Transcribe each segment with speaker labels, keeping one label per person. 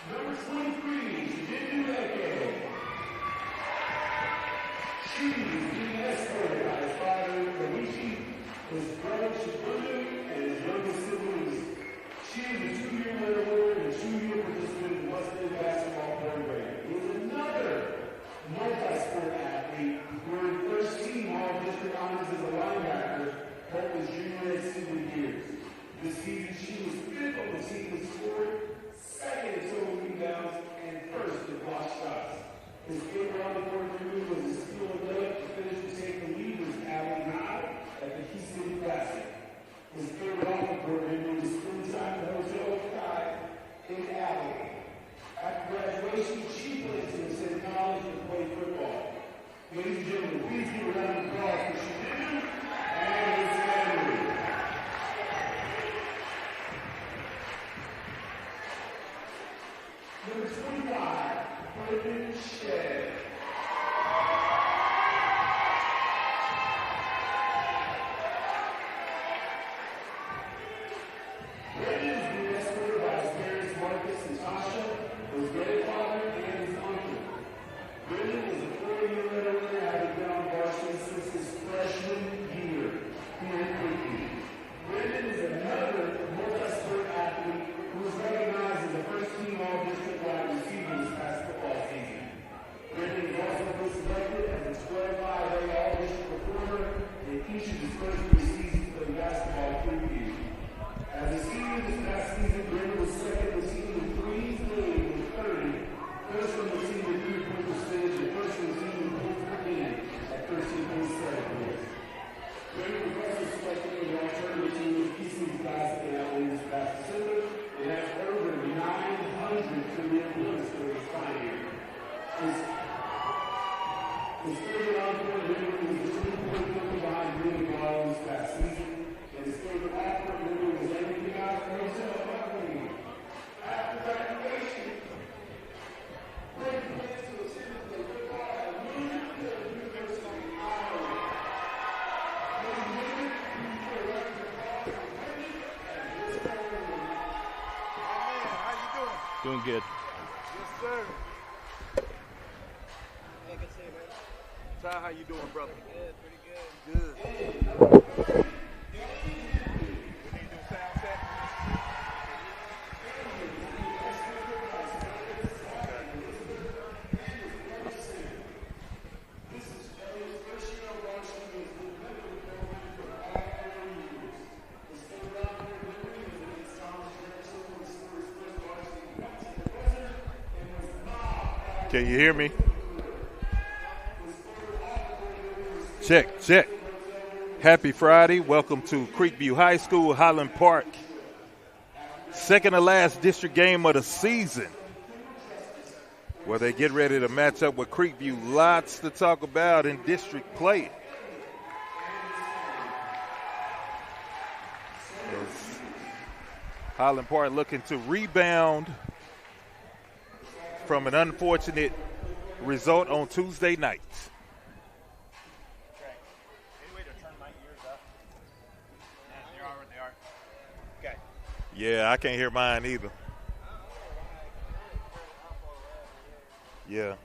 Speaker 1: Number 23, she is being escorted by his father, Kamichi, his brother, Shibuya, and his youngest siblings. She is a 2-year widower and a 2-year participant in Western basketball program. He is another multi-sport athlete who earned first team all-district honors as a linebacker both his junior and senior years. This season, she was 5th on the team in scoring, 2nd in total rebounds, and 1st in block shots. His favorite on the court move was his steal and layup to finish the take the lead was Allen High at the Key City Classic. His favorite on the court move was spring time in Hotel Kai in Allen. After graduation, she played to the City College and played football. Ladies and gentlemen, please give a round of applause for Shibuya and his family. Number 25, Brendan Shea. Brendan is being escorted by his parents, Marcus and Tasha, his grandfather, and his uncle. Brendan is a 4-year veteran, having been on varsity since his freshman year here at Creekview. Brendan is another multi-sport athlete who was recognized as the first-team all-district wide receiver this past football season. Brendan has also been selected as a 12-5A all-district performer in each of his first 3 seasons playing basketball at Creekview. As a senior this past season, Brendan was second in the team in threes made with 30, first from the team in three-point percentage, and first from the team in points per game at 13.7 points. Brendan was also selected for the alternative team with Key City Classic in Atlanta this past December, and has over 900 career points for his time year. His favorite on-court memory was the 3-point victory behind Green Ball this past season, and his favorite off-court memory was everything out of Hotel Kai. After graduation, Brendan plans to attend the football at University of Iowa. Ladies and gentlemen, please put a round of applause for Brendan and his family.
Speaker 2: How you doing?
Speaker 3: Doing good.
Speaker 2: Yes, sir.
Speaker 4: Hey, good to see you, man.
Speaker 2: Ty, how you doing, brother?
Speaker 4: Pretty good.
Speaker 2: Good. We need to do sound check.
Speaker 1: This is Joe's first year on varsity as the medical program for all 4 years. His favorite on-court memory was against Thomas Jefferson when he scored his first varsity points in the desert and was not.
Speaker 3: Can you hear me? Check, check. Happy Friday. Welcome to Creekview High School, Highland Park. Second to last district game of the season, where they get ready to match up with Creekview. Lots to talk about in district play. As Highland Park looking to rebound from an unfortunate result on Tuesday night.
Speaker 4: Any way to turn my ears up? Yeah, they are what they are. Okay.
Speaker 3: Yeah, I can't hear mine either. Yeah.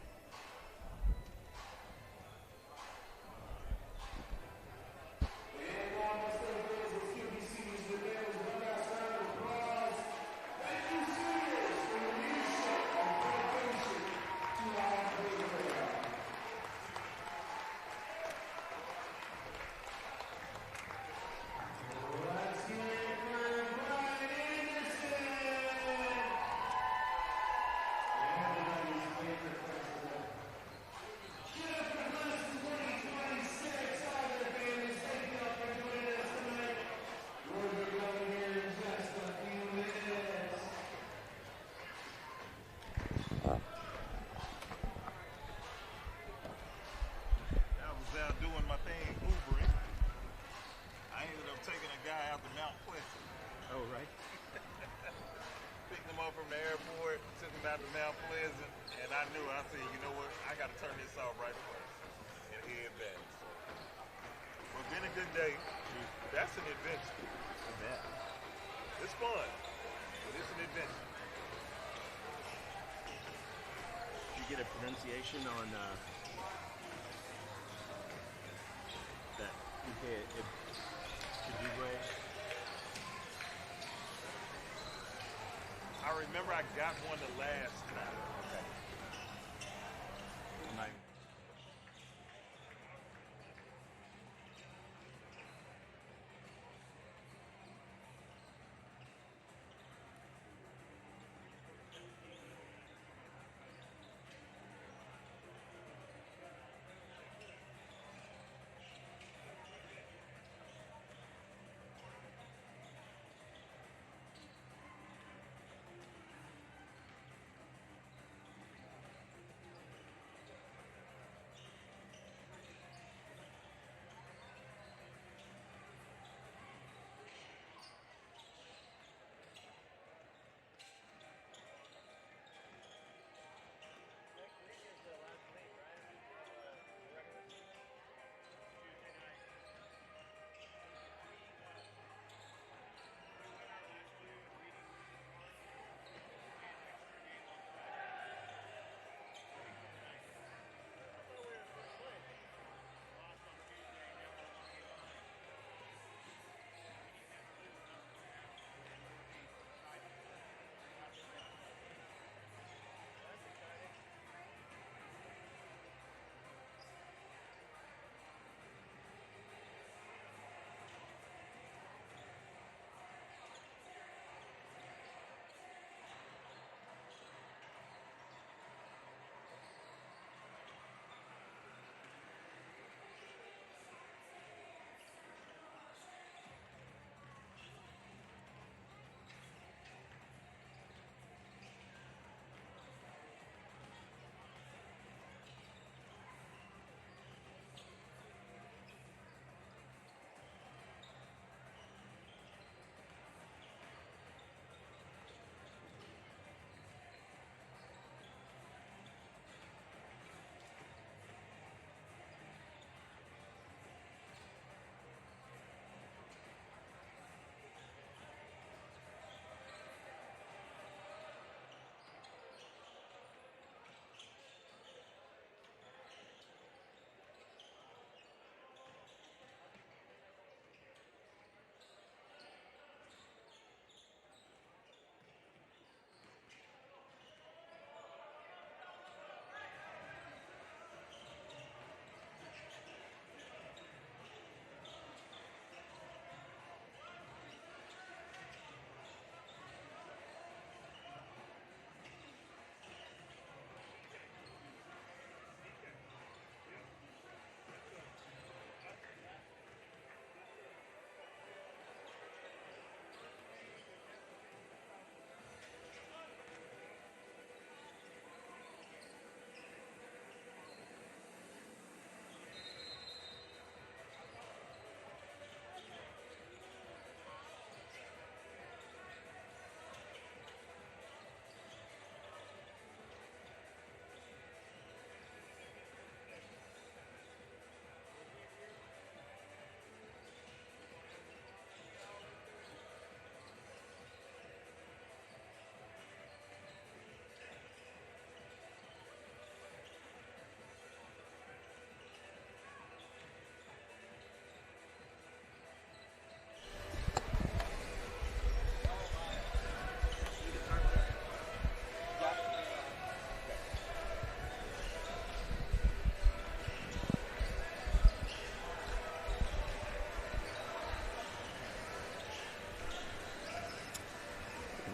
Speaker 3: It's fun, but it's an adventure.
Speaker 2: Did you get a pronunciation on that Ojibwe?
Speaker 3: I remember I got one the last time.
Speaker 2: Okay.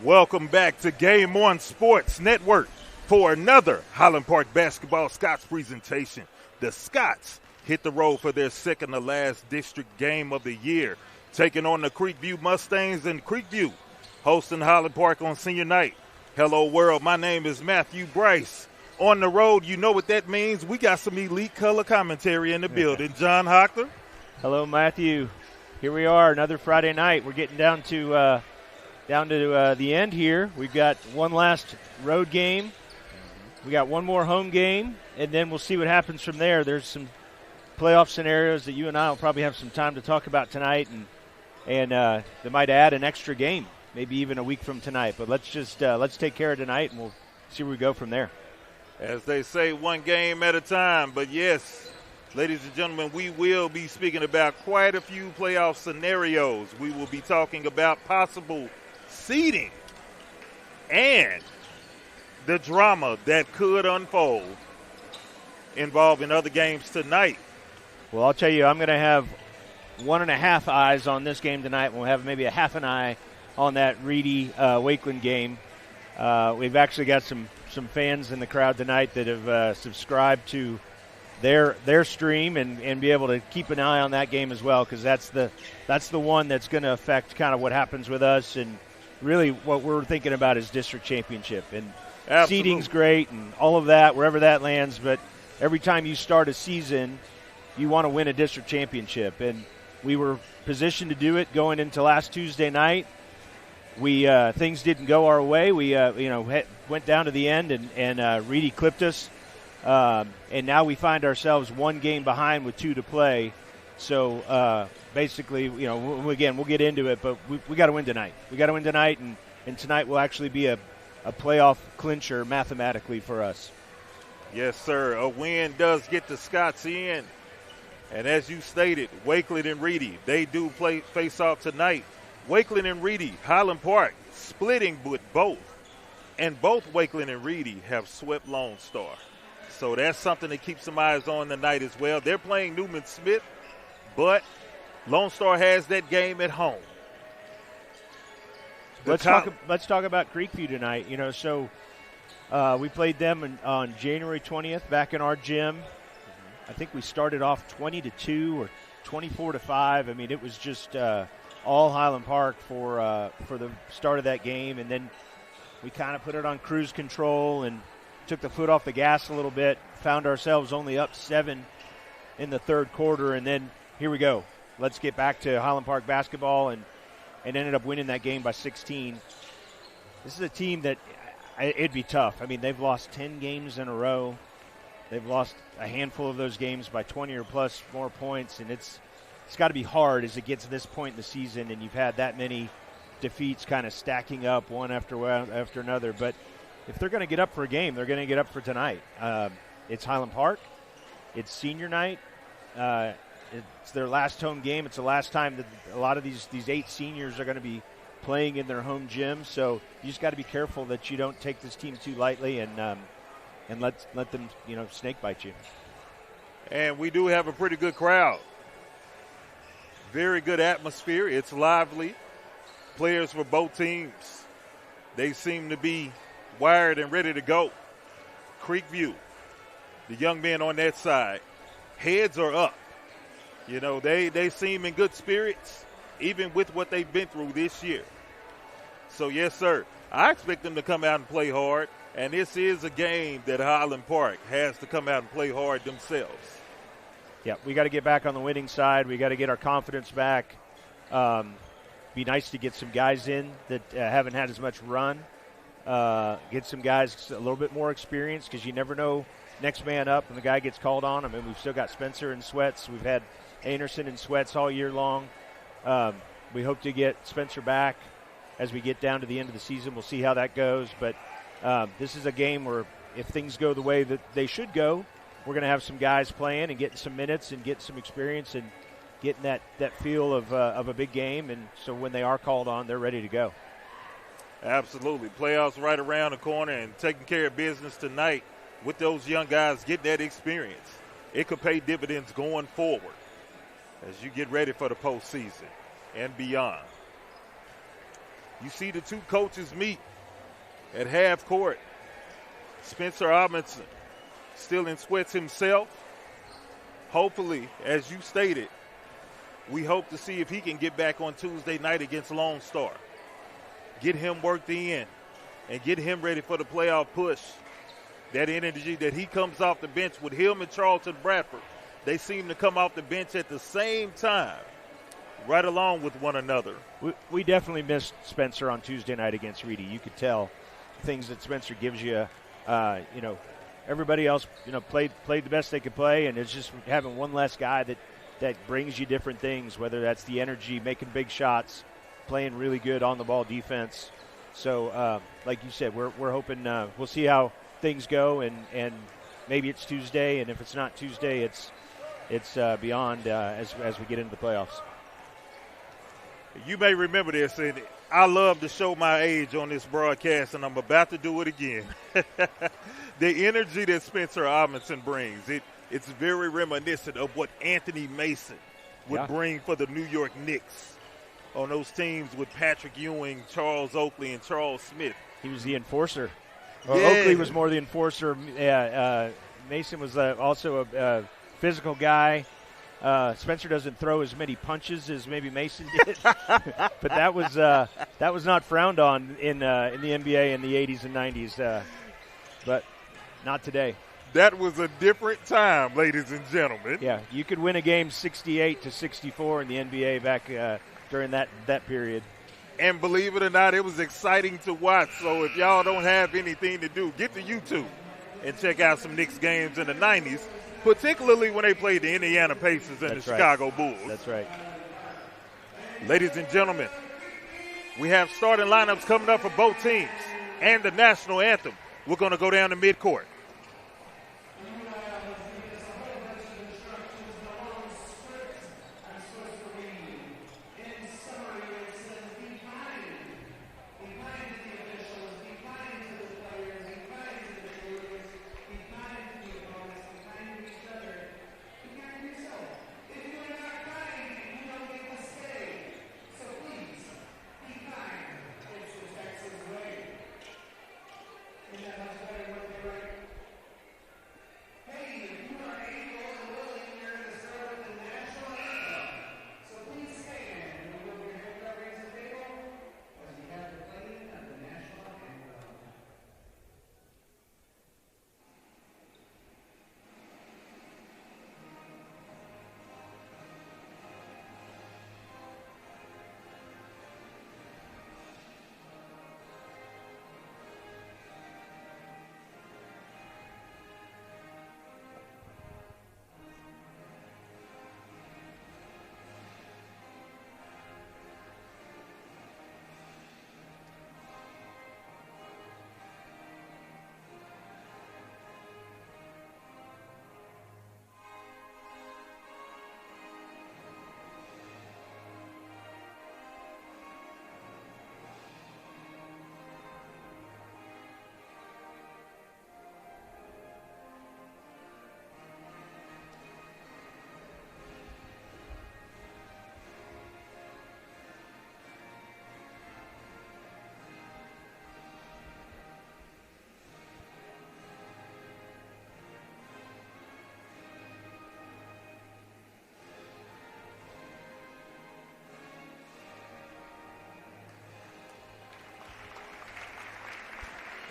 Speaker 3: Welcome back to Game On Sports Network for another Highland Park Basketball Scots presentation. The Scots hit the road for their second to last district game of the year, taking on the Creekview Mustangs in Creekview, hosting Highland Park on senior night. Hello, world. My name is Matthew Bryce. On the road, you know what that means. We got some elite color commentary in the building. John Hockler.
Speaker 5: Hello, Matthew. Here we are, another Friday night. We're getting down to the end here. We've got one last road game. We got one more home game, and then we'll see what happens from there. There's some playoff scenarios that you and I will probably have some time to talk about tonight, and they might add an extra game maybe even a week from tonight. But let's take care of tonight, and we'll see where we go from there.
Speaker 3: As they say, one game at a time. But yes, ladies and gentlemen, we will be speaking about quite a few playoff scenarios. We will be talking about possible seeding and the drama that could unfold involving other games tonight.
Speaker 5: Well, I'll tell you, I'm going to have 1.5 eyes on this game tonight. We'll have maybe a half an eye on that Reedy Wakeland game. We've actually got some fans in the crowd tonight that have subscribed to their stream and be able to keep an eye on that game as well, because that's the one that's going to affect kind of what happens with us, and really what we're thinking about is district championship. And
Speaker 3: Absolutely.
Speaker 5: Seeding's great and all of that, wherever that lands, but every time you start a season, you want to win a district championship. And we were positioned to do it going into last Tuesday night. We things didn't go our way. We went down to the end, and Reedy clipped us. And now we find ourselves one game behind with 2 to play. So basically, again, we'll get into it, but we got to win tonight. We got to win tonight, and tonight will actually be a playoff clincher mathematically for us.
Speaker 3: Yes, sir. A win does get the Scots in. And as you stated, Wakeland and Reedy, they do face off tonight. Wakeland and Reedy, Highland Park, splitting with both. And both Wakeland and Reedy have swept Lone Star. So that's something to keep some eyes on tonight as well. They're playing Newman Smith, but Lone Star has that game at home.
Speaker 5: Let's talk about Creekview tonight. So we played them on January 20th back in our gym. I think we started off 20-2 or 24-5. I mean, it was just all Highland Park for the start of that game, and then we kind of put it on cruise control and took the foot off the gas a little bit. Found ourselves only up 7 in the third quarter, and then here we go. Let's get back to Highland Park basketball, and ended up winning that game by 16. This is a team that it'd be tough. I mean, they've lost 10 games in a row. They've lost a handful of those games by 20 or plus more points, and it's got to be hard as it gets to this point in the season, and you've had that many defeats kind of stacking up one after another. But if they're going to get up for a game, they're going to get up for tonight. It's Highland Park. It's senior night. It's their last home game. It's the last time that a lot of these 8 seniors are going to be playing in their home gym. So you just got to be careful that you don't take this team too lightly and let them snake bite you.
Speaker 3: And we do have a pretty good crowd. Very good atmosphere. It's lively. Players for both teams, they seem to be wired and ready to go. Creekview, the young men on that side, heads are up. They seem in good spirits, even with what they've been through this year. So, yes, sir, I expect them to come out and play hard, and this is a game that Highland Park has to come out and play hard themselves.
Speaker 5: Yeah, we got to get back on the winning side. We got to get our confidence back. Be nice to get some guys in that haven't had as much run. Get some guys a little bit more experience, because you never know next man up when the guy gets called on. I mean, we've still got Spencer and Sweats. We've had Anderson and Sweats all year long. We hope to get Spencer back as we get down to the end of the season. We'll see how that goes. But this is a game where if things go the way that they should go, we're going to have some guys playing and getting some minutes and getting some experience and getting that feel of a big game. And so when they are called on, they're ready to go.
Speaker 3: Absolutely. Playoffs right around the corner, and taking care of business tonight with those young guys, getting that experience. It could pay dividends going forward as you get ready for the postseason and beyond. You see the two coaches meet at half court. Spencer Amundsen still in sweats himself. Hopefully, as you stated, we hope to see if he can get back on Tuesday night against Lone Star. Get him worked in and get him ready for the playoff push. That energy that he comes off the bench with him and Charlton Bradford, they seem to come off the bench at the same time, right along with one another.
Speaker 5: We definitely missed Spencer on Tuesday night against Reedy. You could tell things that Spencer gives you. Everybody else, played the best they could play, and it's just having one less guy that brings you different things, whether that's the energy, making big shots. playing really good on the ball defense. So, like you said, we're hoping we'll see how things go, and maybe it's Tuesday, and if it's not Tuesday, it's beyond as we get into the playoffs.
Speaker 3: You may remember this, and I love to show my age on this broadcast, and I'm about to do it again. The energy that Spencer Robinson brings, it's very reminiscent of what Anthony Mason would bring for the New York Knicks on those teams with Patrick Ewing, Charles Oakley, and Charles Smith.
Speaker 5: He was the enforcer. Oakley was more the enforcer. Mason was also a physical guy. Spencer doesn't throw as many punches as maybe Mason did, but that was not frowned on in the NBA in the 80s and 90s, but not today.
Speaker 3: That was a different time, ladies and gentlemen.
Speaker 5: Yeah, you could win a game 68-64 in the NBA back during that period.
Speaker 3: And believe it or not, it was exciting to watch. So if y'all don't have anything to do, get to YouTube and check out some Knicks games in the 90s, particularly when they played the Indiana Pacers and the Chicago Bulls.
Speaker 5: That's right.
Speaker 3: Ladies and gentlemen, we have starting lineups coming up for both teams and the national anthem. We're going to go down to midcourt.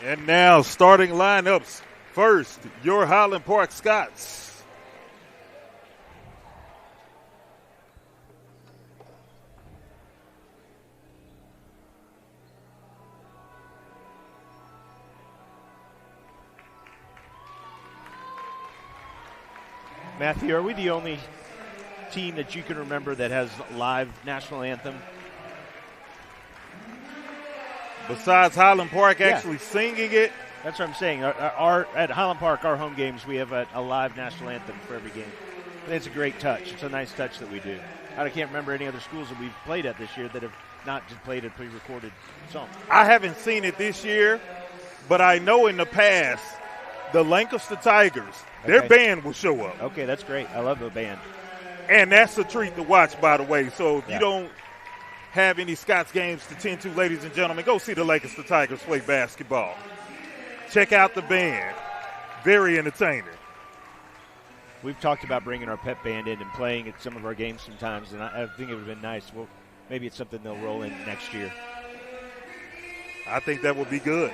Speaker 3: And now, starting lineups. First, your Highland Park Scots.
Speaker 5: Matthew, are we the only team that you can remember that has live national anthem?
Speaker 3: Besides Highland Park actually singing it?
Speaker 5: That's what I'm saying. At Highland Park, our home games, we have a live national anthem for every game. It's a great touch. It's a nice touch that we do. I can't remember any other schools that we've played at this year that have not just played a pre-recorded song.
Speaker 3: I haven't seen it this year, but I know in the past, the Lancaster Tigers, their band will show up.
Speaker 5: Okay, that's great. I love the band.
Speaker 3: And that's a treat to watch, by the way. So if you don't have any Scots games to tend to, ladies and gentlemen, go see the Lancaster Tigers play basketball. Check out the band. Very entertaining.
Speaker 5: We've talked about bringing our pep band in and playing at some of our games sometimes, and I think it would have been nice. Well, maybe it's something they'll roll in next year.
Speaker 3: I think that would be good.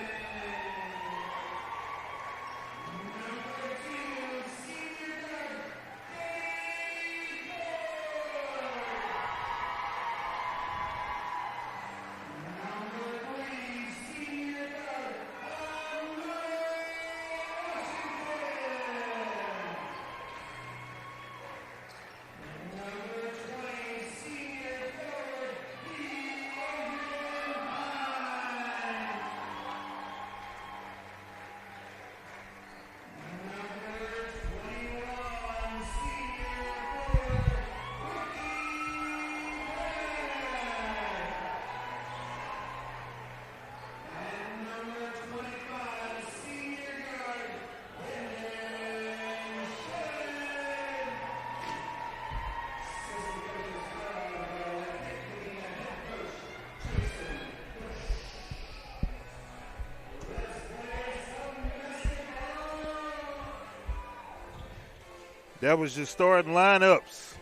Speaker 3: That was your starting lineups.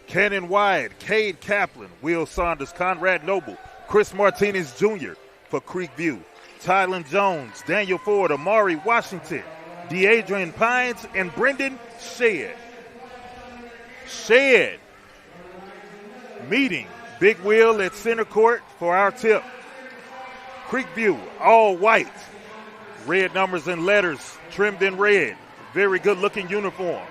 Speaker 3: Cannon Wyatt, Cade Kaplan, Will Saunders, Conrad Noble, Chris Martinez Jr. for Creekview, Tylen Jones, Daniel Ford, Amari Washington, DeAdrian Pines, and Brendan Shedd. Shedd meeting Big Will at center court for our tip. Creekview, all white. Red numbers and letters trimmed in red. Very good-looking uniform.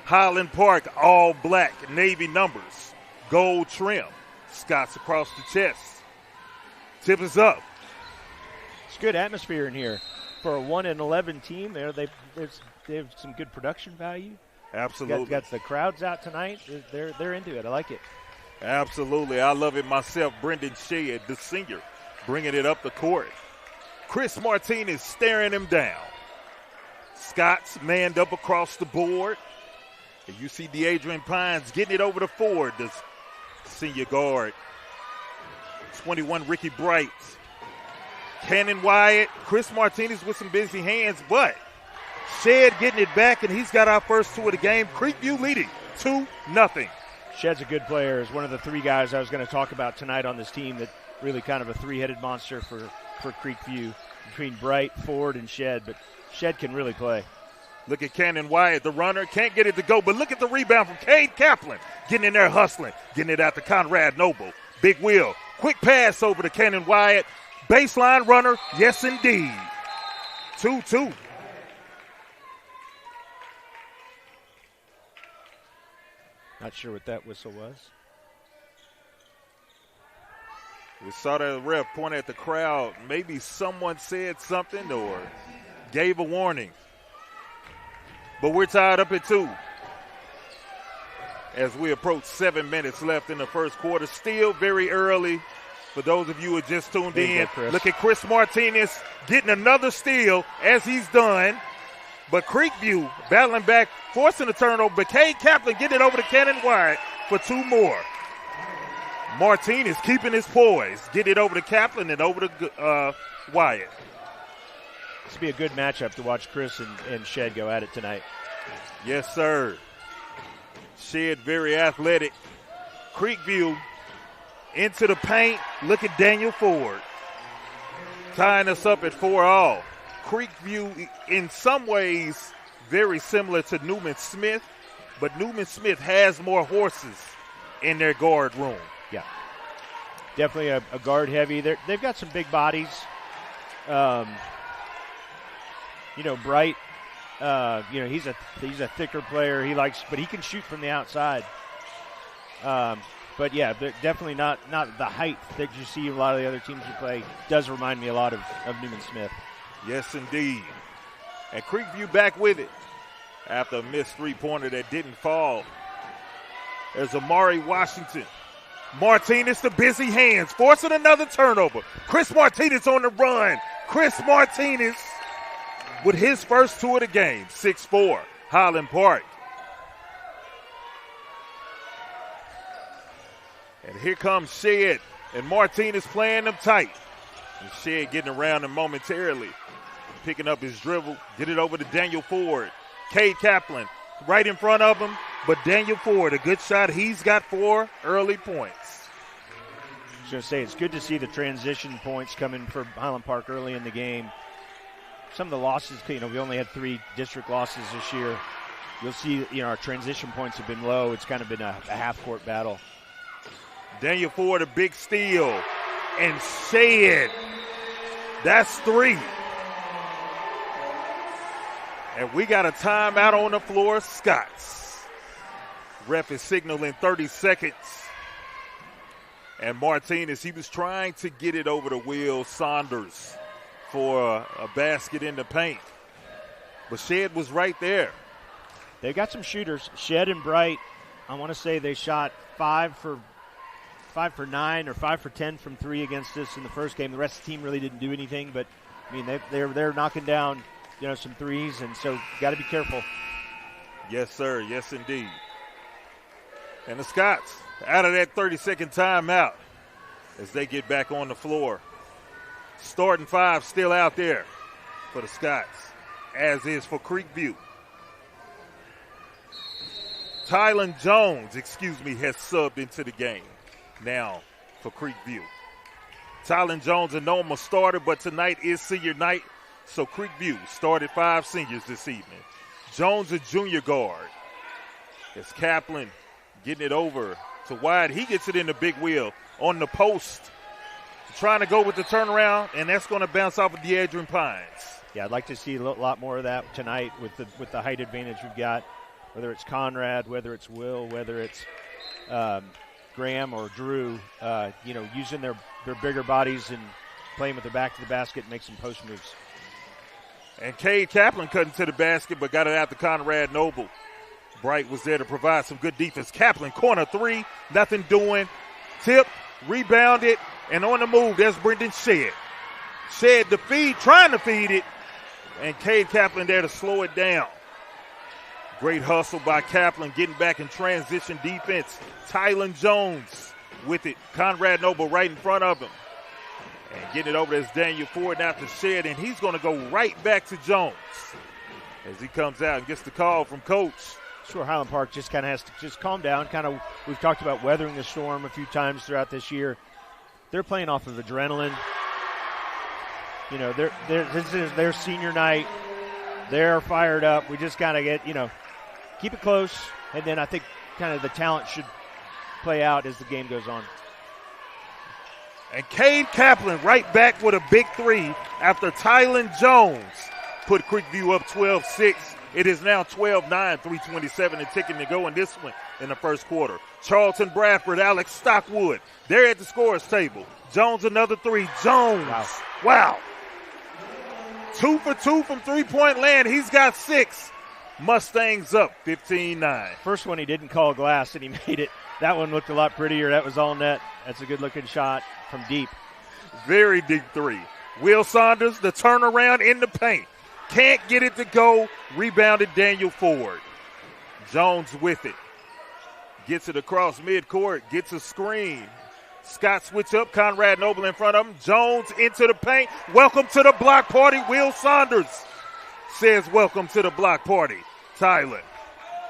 Speaker 3: Highland Park, all black, navy numbers. Gold trim. Scots across the chest. Tip is up.
Speaker 5: It's good atmosphere in here. For a 1-11 team, they have some good production value.
Speaker 3: Absolutely.
Speaker 5: Got the crowds out tonight. They're into it. I like it.
Speaker 3: Absolutely. I love it myself. Brendan Shedd, the senior, bringing it up the court. Chris Martinez staring him down. Scott's manned up across the board. And you see DeAdrian Pines getting it over to Ford, the senior guard. 21, Ricky Bright. Cannon Wyatt, Chris Martinez with some busy hands, but Shedd getting it back, and he's got our first two of the game. Creekview leading 2-0.
Speaker 5: Shedd's a good player. Is one of the three guys I was going to talk about tonight on this team that really kind of a three-headed monster for Creekview between Bright, Ford, and Shedd. But Shedd can really play.
Speaker 3: Look at Cannon Wyatt, the runner. Can't get it to go, but look at the rebound from Cade Kaplan. Getting in there hustling. Getting it out to Conrad Noble. Big Will. Quick pass over to Cannon Wyatt. Baseline runner. Yes, indeed. 2-2.
Speaker 5: Not sure what that whistle was.
Speaker 3: We saw the ref point at the crowd. Maybe someone said something or gave a warning. But we're tied up at 2 as we approach 7 minutes left in the first quarter. Still very early for those of you who are just tuned in. Look at Chris Martinez getting another steal as he's done. But Creekview battling back, forcing the turnover. But Cade Kaplan getting it over to Cannon Wyatt for 2 more. Martinez keeping his poise. Get it over to Kaplan and over to Wyatt.
Speaker 5: This will be a good matchup to watch Chris and Shedd go at it tonight.
Speaker 3: Yes, sir. Shedd very athletic. Creekview into the paint. Look at Daniel Ford tying us up at 4-all. Creekview, in some ways, very similar to Newman Smith, but Newman Smith has more horses in their guard room.
Speaker 5: Yeah, definitely a guard heavy. They've got some big bodies. Bright. He's a thicker player. But he can shoot from the outside. But yeah, they're definitely not the height that you see a lot of the other teams you play. Does remind me a lot of Newman Smith.
Speaker 3: Yes, indeed. And Creekview back with it after a missed three-pointer that didn't fall. There's Amari Washington. Martinez, the busy hands, forcing another turnover. Chris Martinez on the run. Chris Martinez with his first 2 of the game. 6'4", Highland Park. And here comes Shedd, and Martinez playing them tight. And Shedd getting around him momentarily. Picking up his dribble, get it over to Daniel Ford. Cade Kaplan right in front of him, but Daniel Ford, a good shot. He's got 4 early points.
Speaker 5: I was going to say, it's good to see the transition points coming for Highland Park early in the game. Some of the losses, we only had 3 district losses this year. You'll see, our transition points have been low. It's kind of been a half-court battle.
Speaker 3: Daniel Ford, a big steal. And Shedd, that's 3. And we got a timeout on the floor, Scots. Ref is signaling 30 seconds. And Martinez, he was trying to get it over to Will Saunders for a basket in the paint. But Shedd was right there.
Speaker 5: They got some shooters. Shedd and Bright, I want to say they shot 5 for 9 or 5 for 10 from 3 against us in the first game. The rest of the team really didn't do anything, but they're knocking down some threes, and so got to be careful.
Speaker 3: Yes, sir. Yes, indeed. And the Scots out of that 30-second timeout as they get back on the floor. Starting 5 still out there for the Scots, as is for Creekview. Tylen Jones, has subbed into the game now for Creekview. Tylen Jones, a normal starter, but tonight is senior night, so Creekview started 5 seniors this evening. Jones, a junior guard. It's Kaplan getting it over to Wyatt. He gets it in the big wheel on the post, trying to go with the turnaround, and that's going to bounce off of DeAdrian Pines.
Speaker 5: Yeah, I'd like to see a lot more of that tonight with the height advantage we've got, whether it's Conrad, whether it's Will, whether it's Graham or Drew, using their bigger bodies and playing with their back to the basket and make some post moves.
Speaker 3: And Cade Kaplan cutting to the basket, but got it out to Conrad Noble. Bright was there to provide some good defense. Kaplan, corner 3, nothing doing. Tip, rebounded, and on the move, there's Brendan Shedd. Shedd the feed, trying to feed it, and Cade Kaplan there to slow it down. Great hustle by Kaplan, getting back in transition defense. Tylen Jones with it. Conrad Noble right in front of him. And getting it over, there's Daniel Ford now to Shedd, and he's going to go right back to Jones as he comes out and gets the call from Coach.
Speaker 5: Sure, Highland Park just kind of has to just calm down. We've talked about weathering the storm a few times throughout this year. They're playing off of adrenaline. This is their senior night. They're fired up. We just got to keep it close, and then I think kind of the talent should play out as the game goes on.
Speaker 3: And Cade Kaplan right back with a big 3 after Tylen Jones put Creekview up 12-6. It is now 12-9, 3:27 and ticking to go in this one in the first quarter. Charlton Bradford, Alex Stockwood, they're at the scorer's table. Jones another 3. Jones, wow. 2 for 2 from three-point land. He's got 6. Mustangs up 15-9.
Speaker 5: First one he didn't call glass, and he made it. That one looked a lot prettier. That was all net. That's a good-looking shot from deep.
Speaker 3: Very deep 3. Will Saunders, the turnaround in the paint. Can't get it to go. Rebounded Daniel Ford. Jones with it. Gets it across midcourt. Gets a screen. Scott switch up. Conrad Noble in front of him. Jones into the paint. Welcome to the block party. Will Saunders says welcome to the block party. Tyler.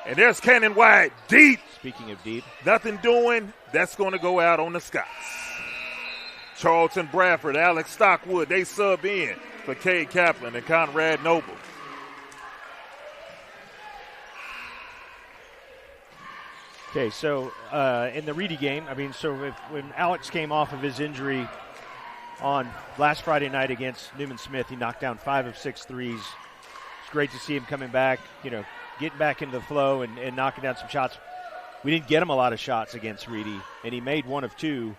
Speaker 3: And there's Cannon Wyatt. Deep.
Speaker 5: Speaking of deep.
Speaker 3: Nothing doing. That's going to go out on the Scots. Charlton Bradford, Alex Stockwood, they sub in for Cade Kaplan and Conrad Noble.
Speaker 5: Okay, so in the Reedy game, when Alex came off of his injury on last Friday night against Newman Smith, he knocked down 5 of 6 threes. It's great to see him coming back, getting back into the flow and knocking down some shots. We didn't get him a lot of shots against Reedy, and he made 1 of 2.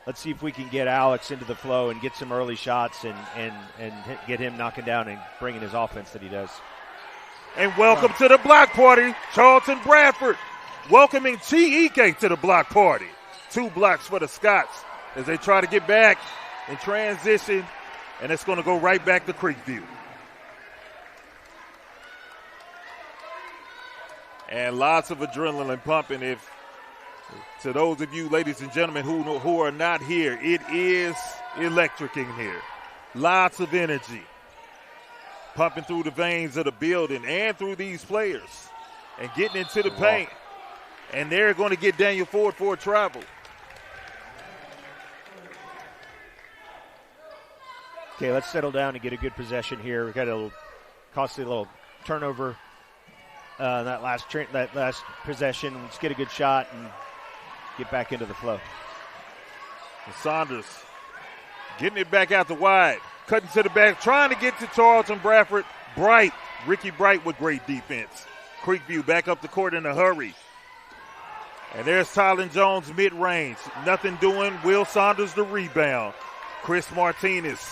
Speaker 5: Let's see if we can get Alex into the flow and get some early shots and get him knocking down and bringing his offense that he does.
Speaker 3: And welcome to the block party, Charlton Bradford. Welcoming Chi Ike to the block party. 2 blocks for the Scots as they try to get back in transition, and it's going to go right back to Creekview. And lots of adrenaline pumping. To those of you, ladies and gentlemen, who are not here, it is electric in here. Lots of energy pumping through the veins of the building and through these players and getting into the paint. And they're going to get Daniel Ford for a travel.
Speaker 5: Okay, let's settle down and get a good possession here. We got a costly little turnover that last possession. Let's get a good shot and get back into the flow.
Speaker 3: And Saunders getting it back out to wide, cutting to the back, trying to get to Charlton Bradford. Bright, Ricky Bright with great defense. Creekview back up the court in a hurry. And there's Tylen Jones mid-range. Nothing doing. Will Saunders the rebound. Chris Martinez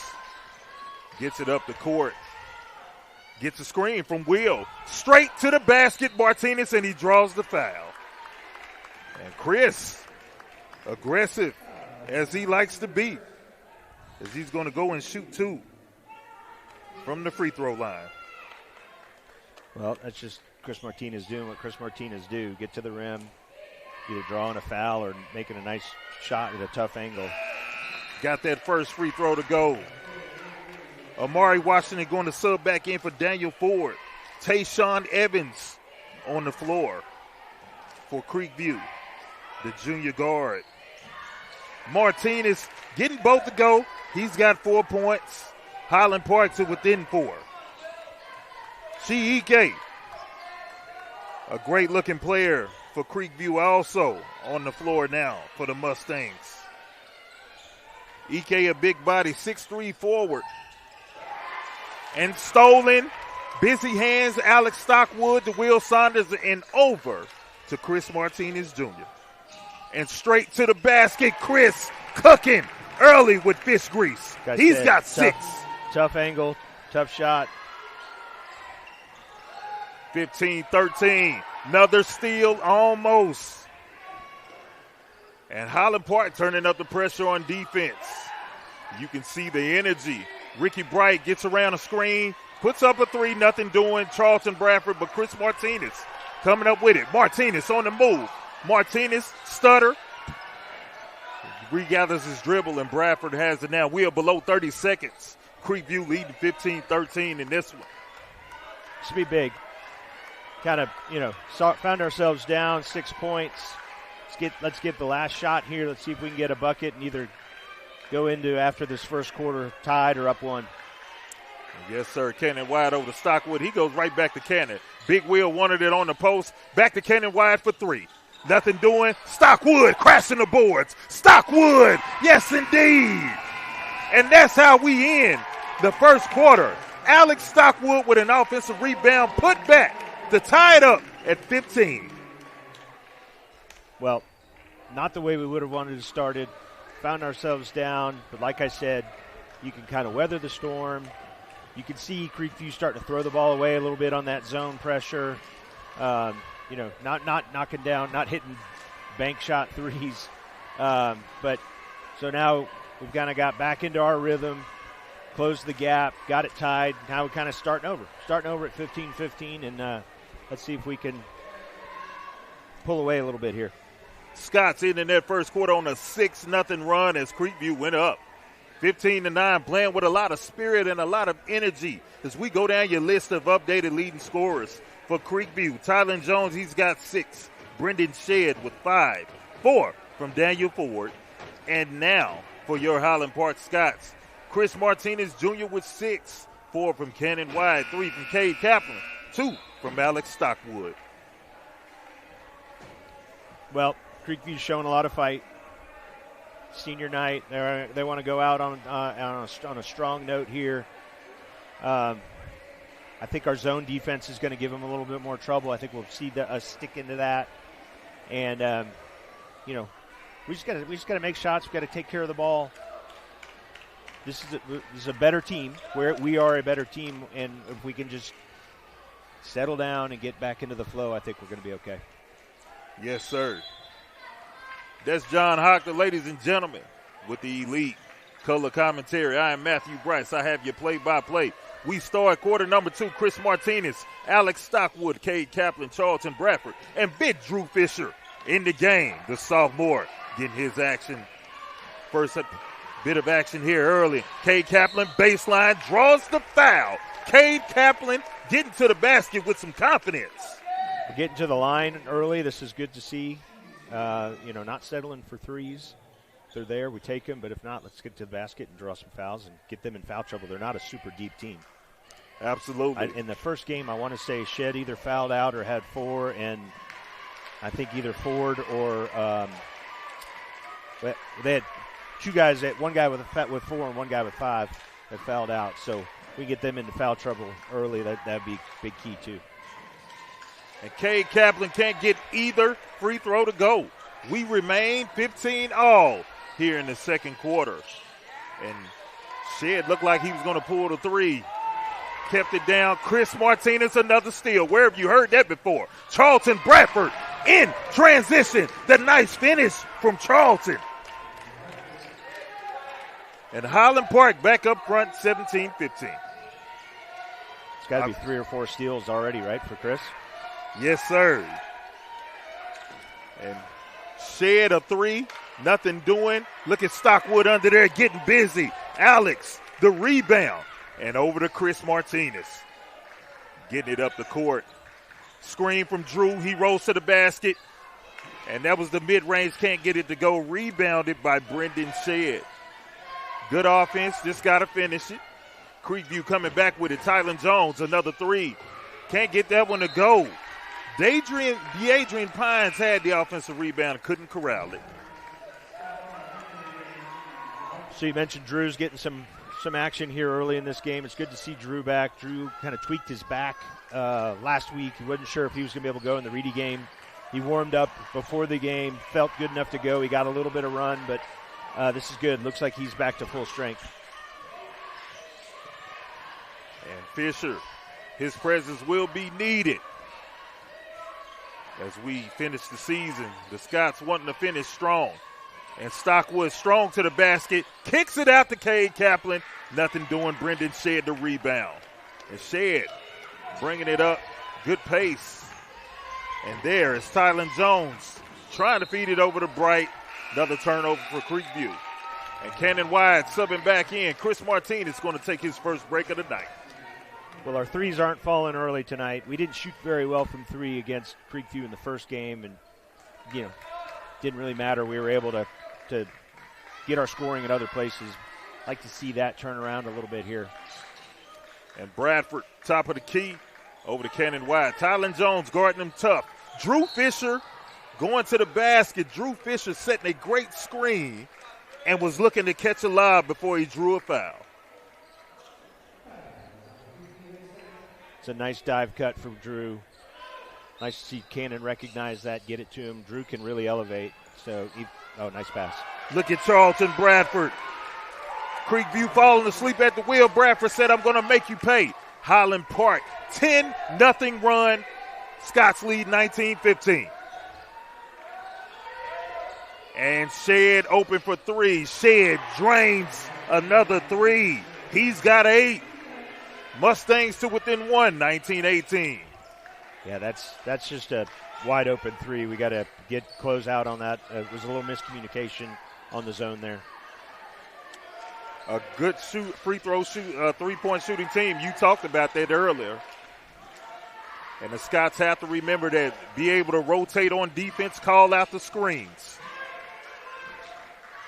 Speaker 3: gets it up the court. Gets a screen from Will. Straight to the basket, Martinez, and he draws the foul. And Chris, aggressive as he likes to be, as he's going to go and shoot 2 from the free throw line.
Speaker 5: Well, that's just Chris Martinez doing what Chris Martinez do. Get to the rim, either drawing a foul or making a nice shot with a tough angle.
Speaker 3: Got that first free throw to go. Amari Washington going to sub back in for Daniel Ford. Tayshawn Evans on the floor. for Creekview, the junior guard. Martinez getting both to go. He's got 4 points. Highland Park to within 4. Chiike, a great-looking player for Creekview, also on the floor now for the Mustangs. Ike, a big body, 6'3" forward. And stolen. Busy hands, Alex Stockwood to Will Saunders, and over to Chris Martinez Jr. And straight to the basket, Chris cooking early with fish grease. He's got 6.
Speaker 5: Tough angle, tough shot.
Speaker 3: 15-13. Another steal almost. And Highland Park turning up the pressure on defense. You can see the energy. Ricky Bright gets around the screen, puts up a 3, nothing doing. Charlton Bradford, but Chris Martinez coming up with it. Martinez on the move. Martinez, stutter. Regathers his dribble, and Bradford has it now. We are below 30 seconds. Creekview leading 15-13 in this one.
Speaker 5: Should be big. Kind of, found ourselves down 6 points. Let's get the last shot here. Let's see if we can get a bucket and either go into after this first quarter tied or up 1.
Speaker 3: Yes, sir. Cannon wide over to Stockwood. He goes right back to Cannon. Big Wheel wanted it on the post. Back to Cannon wide for 3. Nothing doing. Stockwood crashing the boards. Stockwood, yes, indeed. And that's how we end the first quarter. Alex Stockwood with an offensive rebound, put back to tie it up at 15.
Speaker 5: Well, not the way we would have wanted to start it. Found ourselves down, but like I said, you can kind of weather the storm. You can see Creekview start to throw the ball away a little bit on that zone pressure. Not knocking down, not hitting bank shot threes. But so now we've kind of got back into our rhythm, closed the gap, got it tied. Now we're kind of starting over at 15-15, and let's see if we can pull away a little bit here.
Speaker 3: Scott's in that first quarter on a 6-0 run as Creekview went up. 15-9, playing with a lot of spirit and a lot of energy as we go down your list of updated leading scorers for Creekview. Tylen Jones, he's got 6. Brendan Shedd with 5. 4 from Daniel Ford. And now for your Highland Park Scots, Chris Martinez Jr. with 6. 4 from Cannon White. 3 from Cade Kaplan. 2 from Alex Stockwood.
Speaker 5: Well, Creekview's showing a lot of fight. Senior night, they want to go out on a strong note here. I think our zone defense is going to give them a little bit more trouble. I think we'll see us stick into that, and we just got to make shots. We got to take care of the ball. This is a better team. We are a better team, and if we can just settle down and get back into the flow, I think we're going to be okay.
Speaker 3: Yes, sir. That's John Hockler, ladies and gentlemen, with the elite color commentary. I am Matthew Bryce. I have your play-by-play. We start quarter number 2. Chris Martinez, Alex Stockwood, Cade Kaplan, Charlton Bradford, and Big Drew Fisher in the game. The sophomore getting his action. First bit of action here early. Cade Kaplan, baseline, draws the foul. Cade Kaplan getting to the basket with some confidence.
Speaker 5: We're getting to the line early. This is good to see. Not settling for threes. If they're there, we take them. But if not, let's get to the basket and draw some fouls and get them in foul trouble. They're not a super deep team.
Speaker 3: Absolutely.
Speaker 5: In the first game, I want to say Shedd either fouled out or had 4, and I think either Ford or they had 2 guys, one guy with 4 and one guy with 5 that fouled out. So we get them into foul trouble early. That'd be big key too.
Speaker 3: And Cade Kaplan can't get either free throw to go. We remain 15 all here in the second quarter. And Shedd looked like he was going to pull the 3. Kept it down. Chris Martinez, another steal. Where have you heard that before? Charlton Bradford in transition. The nice finish from Charlton. And Highland Park back up front, 17-15.
Speaker 5: It's got to be 3 or 4 steals already, right, for Chris?
Speaker 3: Yes, sir. And Shedd a 3, nothing doing. Look at Stockwood under there getting busy. Alex, the rebound. And over to Chris Martinez. Getting it up the court. Screen from Drew. He rolls to the basket. And that was the mid-range, can't get it to go. Rebounded by Brendan Shedd. Good offense, just got to finish it. Creekview coming back with it. Tylen Jones, another three. Can't get that one to go. Deadrian Pines had the offensive rebound, couldn't corral it.
Speaker 5: So you mentioned Drew's getting some action here early in this game. It's good to see Drew back. Drew kind of tweaked his back last week. He wasn't sure if he was going to be able to go in the Reedy game. He warmed up before the game, felt good enough to go. He got a little bit of run, but this is good. Looks like he's back to full strength.
Speaker 3: And Fisher, his presence will be needed as we finish the season. The Scots wanting to finish strong. And Stockwood strong to the basket, kicks it out to Cade Kaplan. Nothing doing. Brendan Shedd the rebound. And Shedd bringing it up. Good pace. And there is Tylen Jones trying to feed it over to Bright. Another turnover for Creekview. And Cannon Wide subbing back in. Chris Martinez going to take his first break of the night.
Speaker 5: Well, our threes aren't falling early tonight. We didn't shoot very well from three against Creekview in the first game, and, didn't really matter. We were able to get our scoring at other places. Like to see that turn around a little bit here.
Speaker 3: And Bradford, top of the key, over to Cannon Wide. Tylen Jones guarding him tough. Drew Fisher going to the basket. Drew Fisher setting a great screen and was looking to catch a lob before he drew a foul.
Speaker 5: It's a nice dive cut from Drew. Nice to see Cannon recognize that, get it to him. Drew can really elevate. Nice pass.
Speaker 3: Look at Charlton Bradford. Creekview falling asleep at the wheel. Bradford said, I'm going to make you pay. Highland Park, 10-0 run. Scots lead 19-15. And Shedd open for three. Shedd drains another three. He's got 8. Mustangs to within 1, 19-18.
Speaker 5: Yeah, that's just a wide open three. We got to close out on that. It was a little miscommunication on the zone there.
Speaker 3: A good three-point shooting team. You talked about that earlier. And the Scots have to remember that, be able to rotate on defense, call out the screens.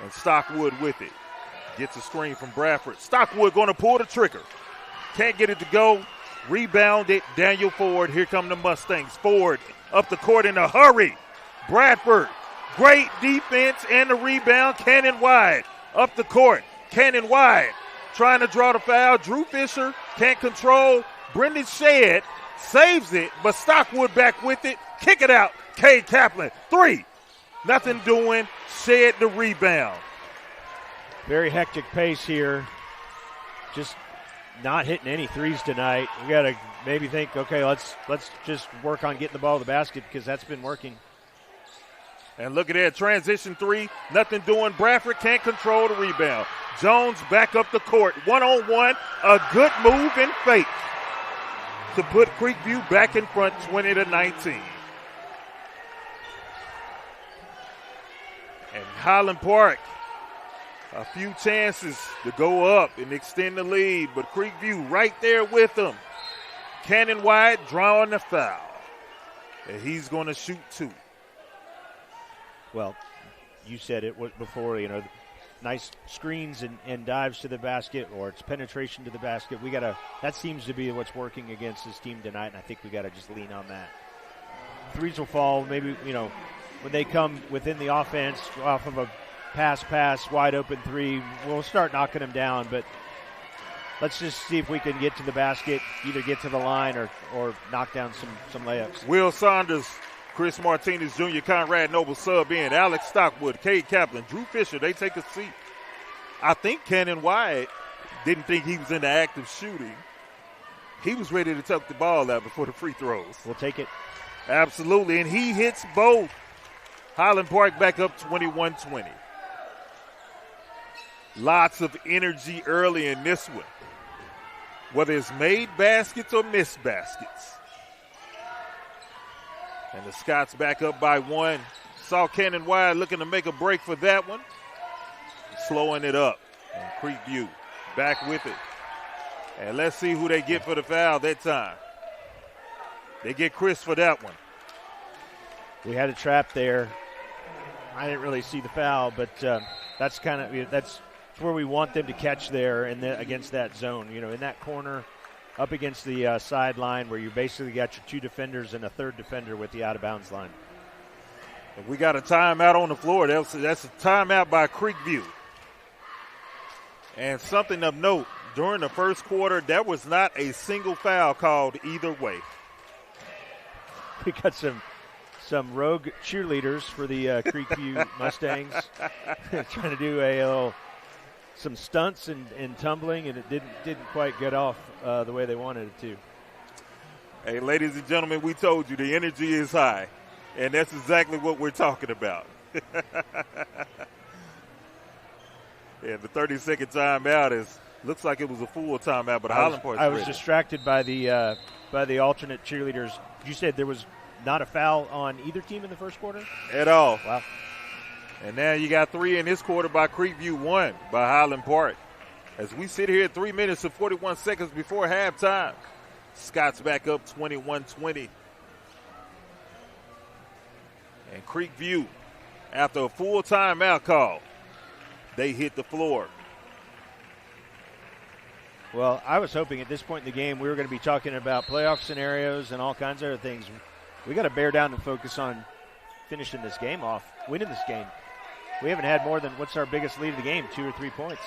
Speaker 3: And Stockwood with it. Gets a screen from Bradford. Stockwood going to pull the trigger. Can't get it to go. Rebound it. Daniel Ford. Here come the Mustangs. Ford up the court in a hurry. Bradford. Great defense and the rebound. Cannon Wide up the court. Cannon Wide trying to draw the foul. Drew Fisher can't control. Brendan Shedd saves it, but Stockwood back with it. Kick it out. Cade Kaplan. 3. Nothing doing. Shedd the rebound.
Speaker 5: Very hectic pace here. Just not hitting any threes tonight. We got to maybe think, okay, let's just work on getting the ball to the basket because that's been working.
Speaker 3: And look at that, transition 3, nothing doing. Bradford can't control the rebound. Jones back up the court, one-on-one, a good move and fake to put Creekview back in front, 20-19. And Highland Park, a few chances to go up and extend the lead, but Creekview right there with them. Cannon Wide drawing the foul. And he's going to shoot 2.
Speaker 5: Well, you said it before, nice screens and dives to the basket, or it's penetration to the basket. That seems to be what's working against this team tonight, and I think we got to just lean on that. Threes will fall, maybe, when they come within the offense off of a pass, wide open 3, we'll start knocking them down, but let's just see if we can get to the basket, either get to the line or knock down some layups.
Speaker 3: Will Saunders, Chris Martinez Jr., Conrad Noble sub in, Alex Stockwood, Cade Kaplan, Drew Fisher, they take a seat. I think Cannon Wyatt didn't think he was in the act of shooting. He was ready to tuck the ball out before the free throws.
Speaker 5: We'll take it.
Speaker 3: Absolutely, and he hits both. Highland Park back up 21-20. Lots of energy early in this one, whether it's made baskets or missed baskets. And the Scots back up by 1. Saw Cannon Wide looking to make a break for that one. Slowing it up. And Creekview back with it. And let's see who they get for the foul that time. They get Chris for that one.
Speaker 5: We had a trap there. I didn't really see the foul, but that's kind of that's where we want them to catch there and against that zone. You know, in that corner, up against the sideline where you basically got your 2 defenders and a 3rd defender with the out-of-bounds line.
Speaker 3: We got a timeout on the floor. That's a timeout by Creekview. And something of note, during the first quarter, there was not a single foul called either way.
Speaker 5: We got some rogue cheerleaders for the Creekview Mustangs trying to do some stunts and tumbling, and it didn't quite get off the way they wanted it to.
Speaker 3: Hey, ladies and gentlemen, we told you the energy is high, and that's exactly what we're talking about. And the 30-second timeout looks like it was a full timeout, but Highland Park's
Speaker 5: I was
Speaker 3: ready.
Speaker 5: distracted by the alternate cheerleaders. You said there was not a foul on either team in the first quarter?
Speaker 3: At all.
Speaker 5: Wow.
Speaker 3: And now you got 3 in this quarter by Creekview, 1 by Highland Park. As we sit here at 3 minutes and 41 seconds before halftime, Scott's back up 21-20. And Creekview, after a full timeout call, they hit the floor.
Speaker 5: Well, I was hoping at this point in the game we were going to be talking about playoff scenarios and all kinds of other things. We got to bear down and focus on finishing this game off, winning this game. We haven't had more than, what's our biggest lead of the game, 2 or 3 points.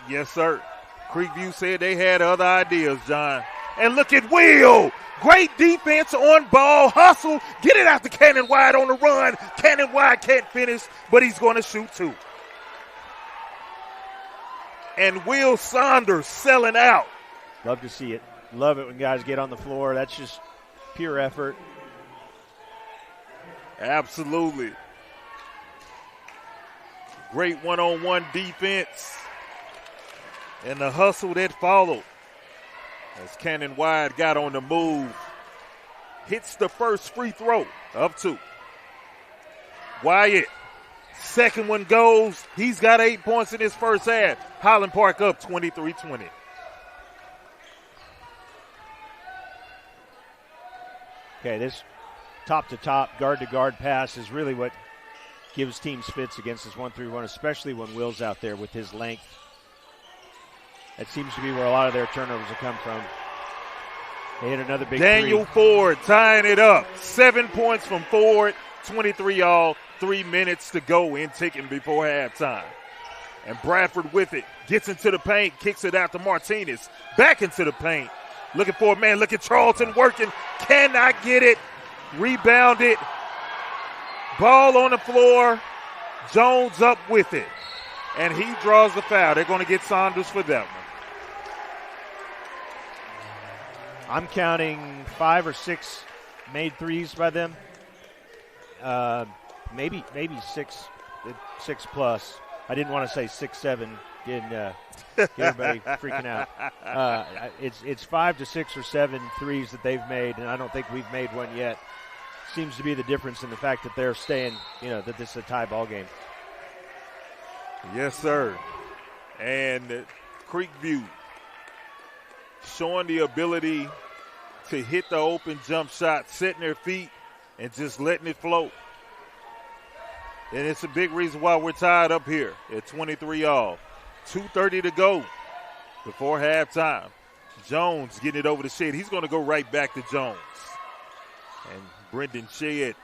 Speaker 3: Yes, sir. Creekview said they had other ideas, John. And look at Will. Great defense on ball, hustle. Get it out to Cannon Wide on the run. Cannon Wide can't finish, but he's going to shoot 2. And Will Saunders selling out.
Speaker 5: Love to see it. Love it when guys get on the floor. That's just pure effort.
Speaker 3: Absolutely. Great one-on-one defense. And the hustle that followed as Cannon Wide got on the move. Hits the first free throw of 2. Wyatt, second one goes. He's got 8 points in his first half. Highland Park up 23-20.
Speaker 5: Okay, this top-to-top, guard-to-guard pass is really what gives teams fits against this 1-3-1, especially when Will's out there with his length. That seems to be where a lot of their turnovers have come from. They hit another big
Speaker 3: Daniel
Speaker 5: three.
Speaker 3: Ford tying it up. 7 points from Ford, 23 all, 3 minutes to go in ticking before halftime. And Bradford with it, gets into the paint, kicks it out to Martinez. Back into the paint. Looking for a man. Look at Charlton working. Cannot get it. Rebounded. Ball on the floor. Jones up with it. And he draws the foul. They're going to get Saunders for that one.
Speaker 5: I'm counting 5 or 6 made threes by them. Maybe 6 plus. I didn't want to say 6, 7. Didn't get everybody freaking out. It's 5 to 6 or 7 threes that they've made, and I don't think we've made one yet. Seems to be the difference in the fact that they're staying, that this is a tie ball game.
Speaker 3: Yes, sir. And Creekview showing the ability to hit the open jump shot, setting their feet, and just letting it float. And it's a big reason why we're tied up here at 23 all. 2:30 to go before halftime. Jones getting it over to Shedd. He's going to go right back to Jones. And Brendan Shedd.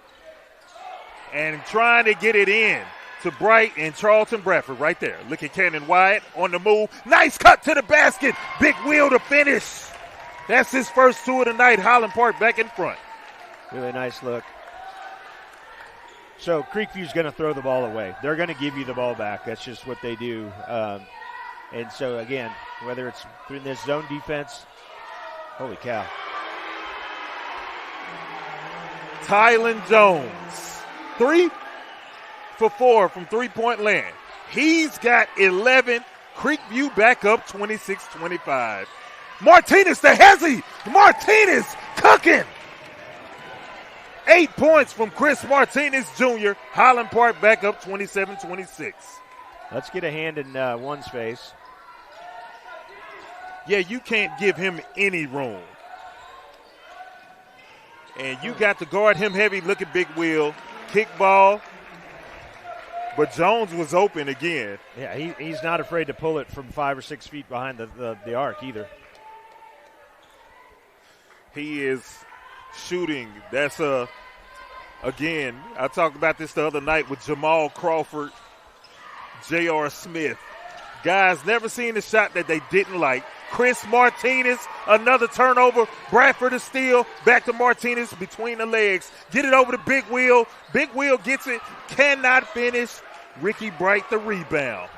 Speaker 3: And trying to get it in to Bright and Charlton Bradford right there. Look at Cannon Wyatt on the move. Nice cut to the basket. Big wheel to finish. That's his first 2 of the night. Highland Park back in front.
Speaker 5: Really nice look. So Creekview's going to throw the ball away. They're going to give you the ball back. That's just what they do. And so, again, whether it's through this zone defense, holy cow.
Speaker 3: Tylen Jones, 3 for 4 from three-point land. He's got 11. Creekview back up 26-25. Martinez to Hezzy. Martinez cooking. 8 points from Chris Martinez Jr. Highland Park back up 27-26.
Speaker 5: Let's get a hand in one's face.
Speaker 3: Yeah, you can't give him any room. And you got to guard him heavy. Look at Big Will. Kick ball. But Jones was open again.
Speaker 5: Yeah, he's not afraid to pull it from 5 or 6 feet behind the arc either.
Speaker 3: He is shooting. That's again, I talked about this the other night with Jamal Crawford, J.R. Smith. Guys never seen a shot that they didn't like. Chris Martinez, another turnover. Bradford is steal. Back to Martinez between the legs. Get it over to Big Wheel. Big Wheel gets it. Cannot finish. Ricky Bright the rebound.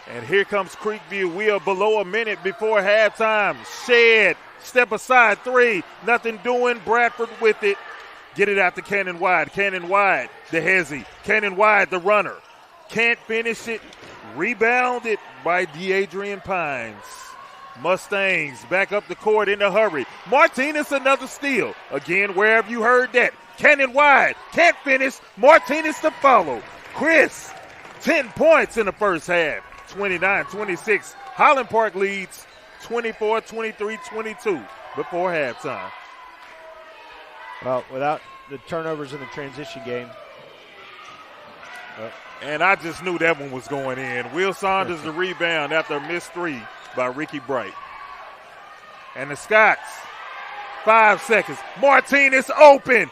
Speaker 3: And here comes Creekview. We are below a minute before halftime. Shed. Step aside 3. Nothing doing. Bradford with it. Get it out to Cannon Wide. Cannon Wide, the hezzy. Cannon Wide, the runner. Can't finish it. Rebounded by DeAdrian Pines. Mustangs back up the court in a hurry. Martinez, another steal. Again, where have you heard that? Cannon Wide, can't finish. Martinez to follow. Chris, 10 points in the first half. 29-26. Highland Park leads 24-23-22 before halftime.
Speaker 5: Well, without the turnovers in the transition game.
Speaker 3: And I just knew that one was going in. Will Saunders the rebound after a missed 3 by Ricky Bright. And the Scots, 5 seconds. Martinez open.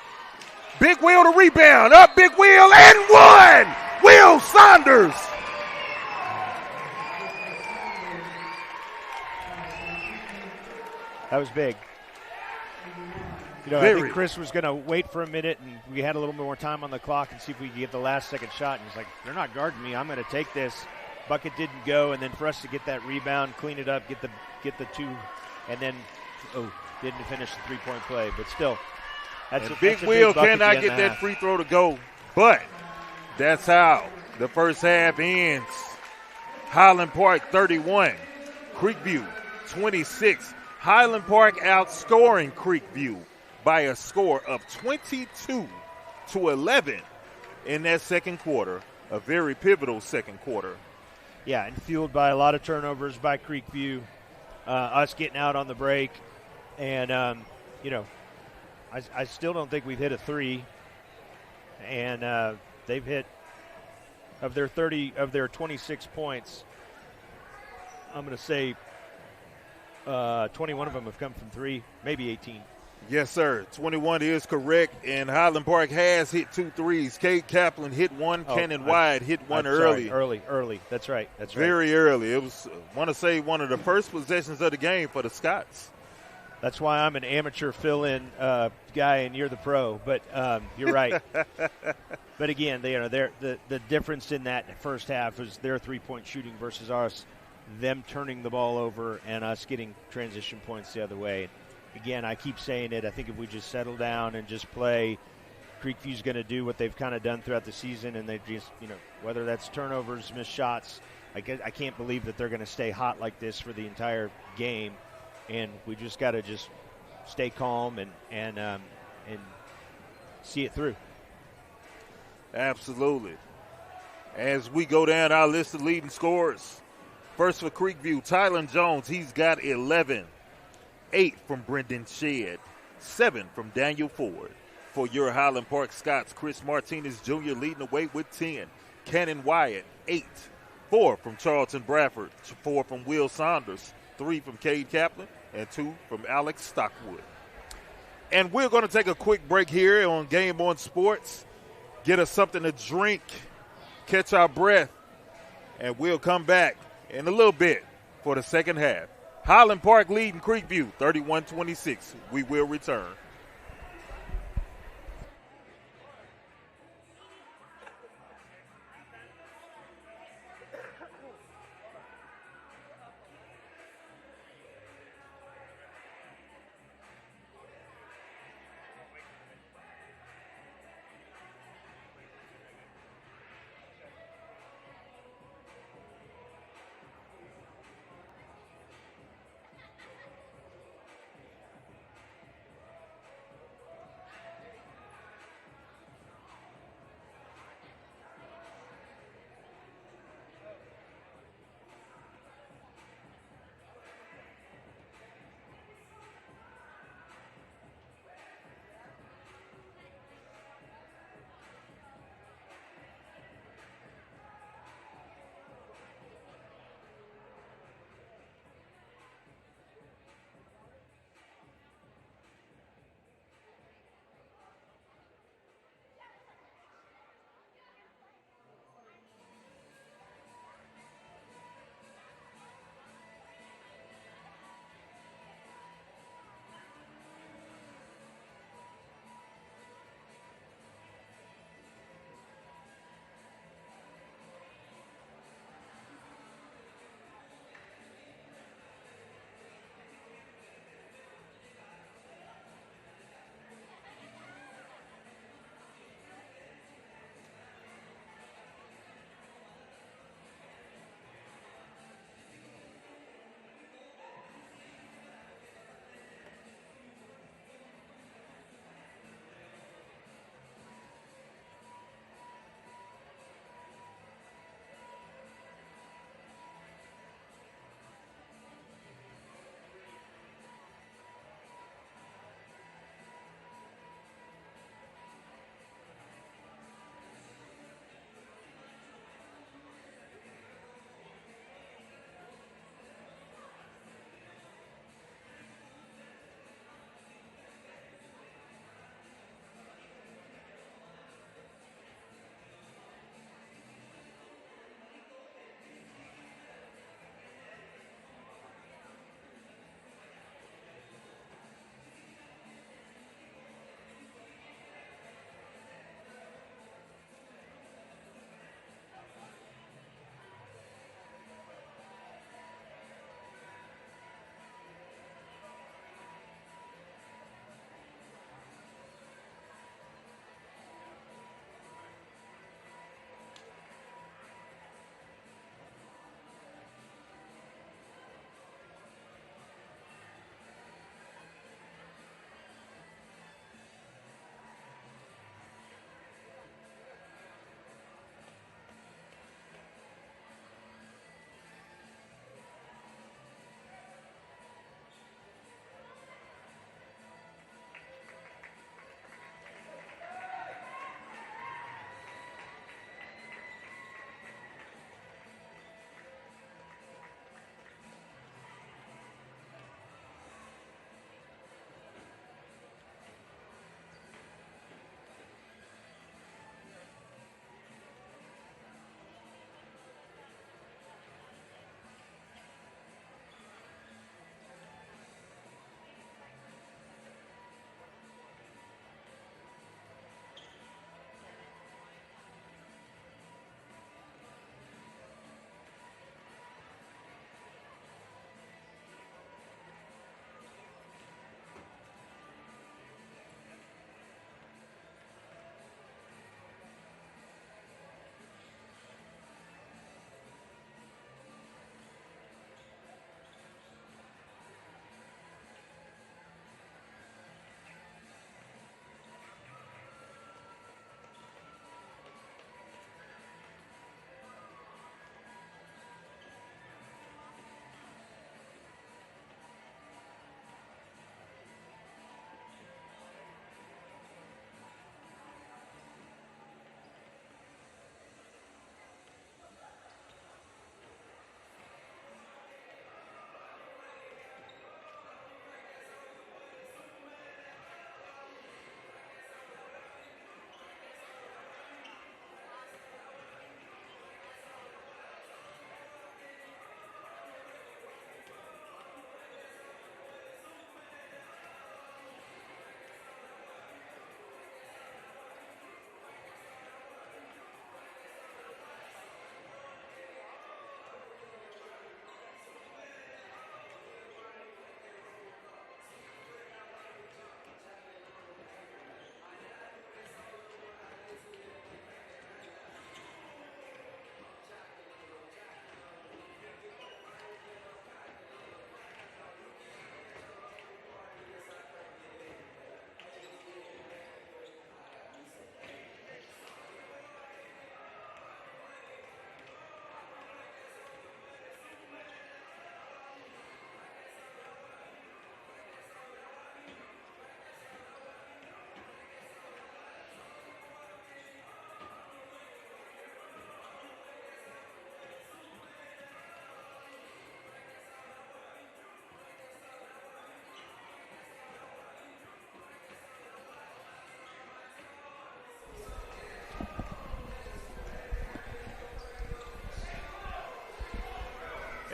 Speaker 3: Big Wheel to rebound. Up Big Wheel and 1. Will Saunders.
Speaker 5: That was big. You know, I think Chris was going to wait for a minute, and we had a little more time on the clock and see if we could get the last second shot. And he's like, they're not guarding me. I'm going to take this. Bucket didn't go, and then for us to get that rebound, clean it up, get the 2, and then, didn't finish the three-point play. But still, that's a
Speaker 3: Big Wheel cannot get that free throw to go. But that's how the first half ends. Highland Park 31, Creekview 26. Highland Park outscoring Creekview by a score of 22-11 in that second quarter, a very pivotal second quarter.
Speaker 5: Yeah, and fueled by a lot of turnovers by Creekview, us getting out on the break, and I still don't think we've hit a 3, and they've hit of their 26 points. I'm going to say 21 of them have come from 3, maybe 18.
Speaker 3: Yes, sir. 21 is correct, and Highland Park has hit 2 threes. Cade Kaplan hit 1. Cannon Wide hit 1 early.
Speaker 5: Early. That's right.
Speaker 3: Very early. It was, I want to say, one of the first possessions of the game for the Scots.
Speaker 5: That's why I'm an amateur fill-in guy and you're the pro. But you're right. But again, the difference in that first half was their three-point shooting versus ours, them turning the ball over and us getting transition points the other way. Again, I keep saying it. I think if we just settle down and just play, Creekview's going to do what they've kind of done throughout the season, and they just, whether that's turnovers, missed shots, I can't believe that they're going to stay hot like this for the entire game, and we just got to just stay calm and see it through.
Speaker 3: Absolutely. As we go down our list of leading scorers, first for Creekview, Tylen Jones, he's got 11. 8 from Brendan Shedd, 7 from Daniel Ford. For your Highland Park Scots, Chris Martinez Jr. leading the way with 10. Cannon Wyatt, 8. 4 from Charlton Bradford, 4 from Will Saunders, 3 from Cade Kaplan, and 2 from Alex Stockwood. And we're going to take a quick break here on Game On Sports, get us something to drink, catch our breath, and we'll come back in a little bit for the second half. Highland Park leading Creekview 31-26. We will return.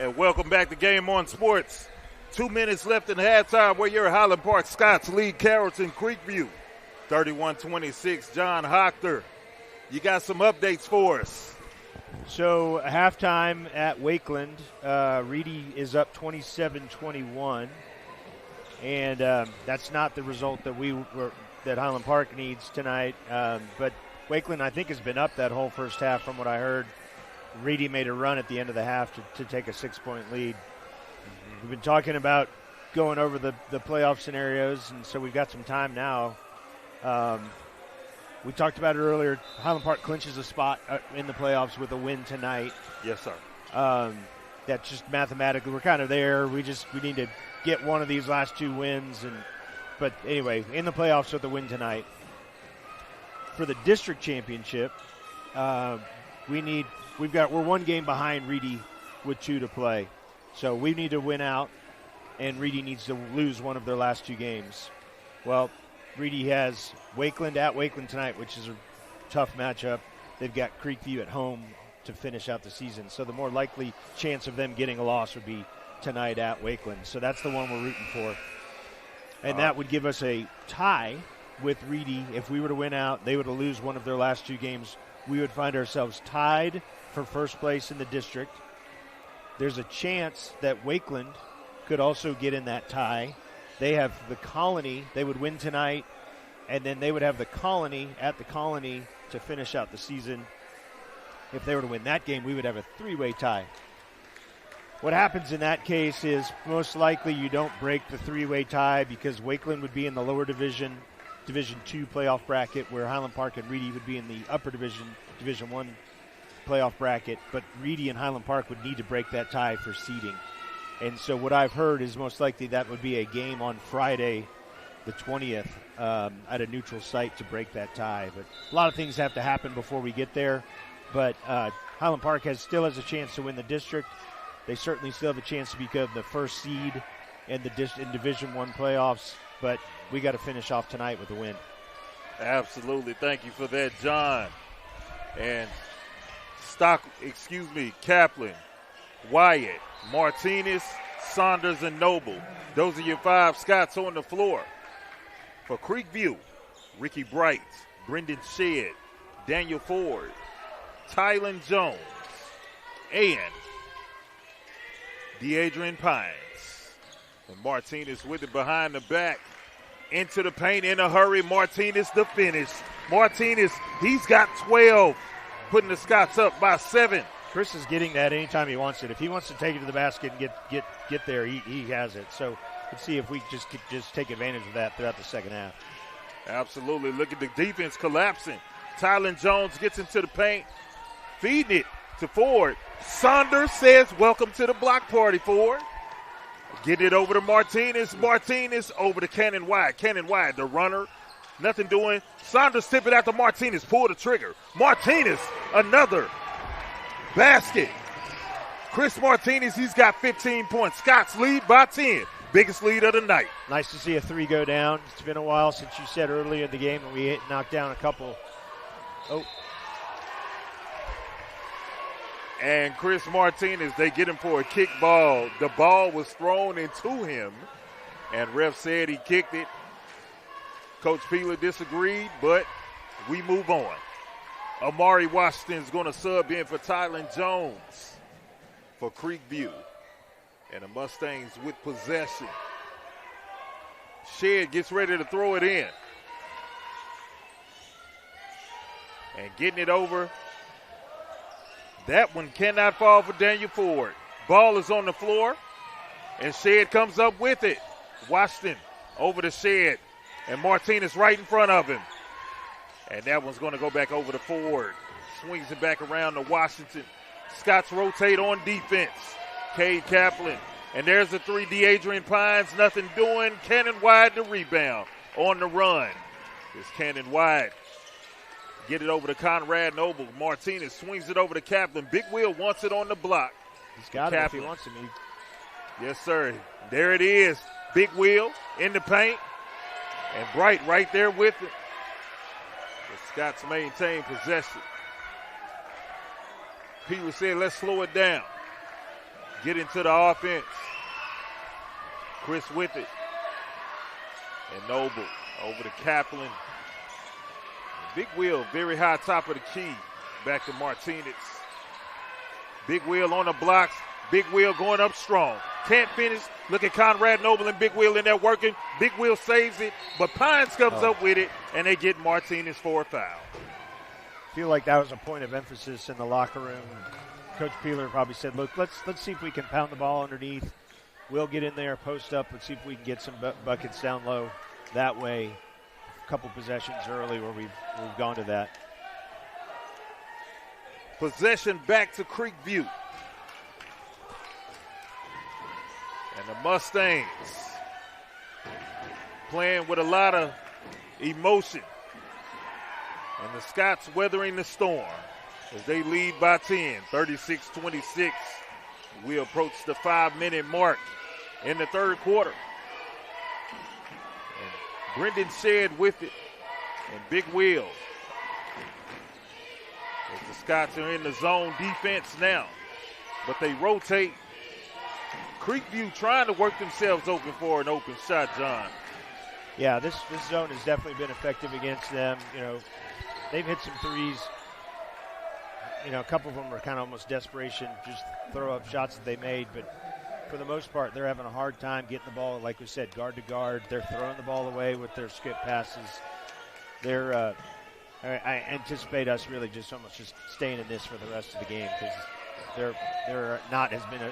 Speaker 3: And welcome back to Game On Sports. 2 minutes left in halftime. We're your Highland Park Scots lead Carrollton Creekview. 31-26, John Hochter. You got some updates for us.
Speaker 5: So halftime at Wakeland, Reedy is up 27-21, and that's not the result that Highland Park needs tonight. But Wakeland, I think, has been up that whole first half from what I heard. Reedy made a run at the end of the half to take a 6-point lead. We've been talking about going over the playoff scenarios, and so we've got some time now. We talked about it earlier. Highland Park clinches a spot in the playoffs with a win tonight.
Speaker 3: Yes, sir.
Speaker 5: That's just mathematically, we're kind of there. We need to get one of these last 2 wins, but anyway, in the playoffs with a win tonight. For the district championship, we're 1 game behind Reedy with 2 to play. So we need to win out, and Reedy needs to lose one of their last 2 games. Well, Reedy has Wakeland at Wakeland tonight, which is a tough matchup. They've got Creekview at home to finish out the season. So the more likely chance of them getting a loss would be tonight at Wakeland. So that's the one we're rooting for. And that would give us a tie with Reedy. If we were to win out, they would lose one of their last 2 games. We would find ourselves tied for first place in the district. There's a chance that Wakeland could also get in that tie. They have the Colony. They would win tonight, and then they would have the Colony at the Colony to finish out the season. If they were to win that game, we would have a 3-way tie. What happens in that case is most likely you don't break the 3-way tie because Wakeland would be in the lower division, Division II playoff bracket, where Highland Park and Reedy would be in the upper division, Division I playoff bracket. But Reedy and Highland Park would need to break that tie for seeding. And so what I've heard is most likely that would be a game on Friday, the 20th, at a neutral site to break that tie. But a lot of things have to happen before we get there. But Highland Park still has a chance to win the district. They certainly still have a chance to become the first seed in Division I playoffs. But we got to finish off tonight with a win.
Speaker 3: Absolutely. Thank you for that, John. And Kaplan, Wyatt, Martinez, Saunders, and Noble. Those are your 5 Scots on the floor. For Creekview, Ricky Bright, Brendan Shedd, Daniel Ford, Tylen Jones, and DeAdrian Pines. And Martinez with it behind the back. Into the paint in a hurry. Martinez the finish. Martinez, he's got 12, putting the Scots up by 7.
Speaker 5: Chris is getting that anytime he wants it. If he wants to take it to the basket and get there, he has it. So let's see if we just take advantage of that throughout the second half.
Speaker 3: Absolutely. Look at the defense collapsing. Tylen Jones gets into the paint, feeding it to Ford. Saunders says, welcome to the block party, Ford. Get it over to Martinez. Martinez over to Cannon Wide. Cannon Wide, the runner. Nothing doing. Saunders tip it out to Martinez. Pull the trigger. Martinez, another basket. Chris Martinez, he's got 15 points. Scots lead by 10. Biggest lead of the night.
Speaker 5: Nice to see a 3 go down. It's been a while since you said earlier in the game that we knocked down a couple. Oh.
Speaker 3: And Chris Martinez, they get him for a kick ball. The ball was thrown into him, and ref said he kicked it. Coach Peeler disagreed, but we move on. Amari Washington's going to sub in for Tylen Jones for Creekview. And the Mustangs with possession. Shedd gets ready to throw it in. And getting it over. That one cannot fall for Daniel Ford. Ball is on the floor. And Shedd comes up with it. Washington over to Shedd. And Martinez right in front of him. And that one's going to go back over to Ford. Swings it back around to Washington. Scots rotate on defense. Cade Kaplan. And there's the 3, DeAdrian Pines. Nothing doing. Cannon Wide the rebound on the run. It's Cannon Wide. Get it over to Conrad Noble. Martinez swings it over to Kaplan. Big Wheel wants it on the block.
Speaker 5: He's got it if he wants it.
Speaker 3: Yes, sir. There it is. Big Wheel in the paint. And Bright right there with it. The Scots maintain possession. Peeler said, let's slow it down. get into the offense. Chris with it. And Noble over to Kaplan. Big Wheel, very high top of the key. Back to Martinez. Big Wheel on the blocks. Big Wheel going up strong. Can't finish. Look at Conrad Noble and Big Wheel in there working. Big Wheel saves it, but Pines comes up with it, and they get Martinez for a foul.
Speaker 5: I feel like that was a point of emphasis in the locker room. Coach Peeler probably said, look, let's see if we can pound the ball underneath. We'll get in there, post up, and see if we can get some buckets down low that way. A couple possessions early where we've gone to that.
Speaker 3: Possession back to Creekview. And the Mustangs playing with a lot of emotion. And the Scots weathering the storm as they lead by 10, 36-26. We approach the 5-minute mark in the third quarter. And Brendan Shedd with it, and Big Wheel. As the Scots are in the zone defense now, but they rotate. Creekview trying to work themselves open for an open shot, John.
Speaker 5: Yeah, this zone has definitely been effective against them. You know, they've hit some threes. You know, a couple of them are kind of almost desperation, just throw up shots that they made. But for the most part, they're having a hard time getting the ball, like we said, guard to guard. They're throwing the ball away with their skip passes. They're, I anticipate us really just almost just staying in this for the rest of the game because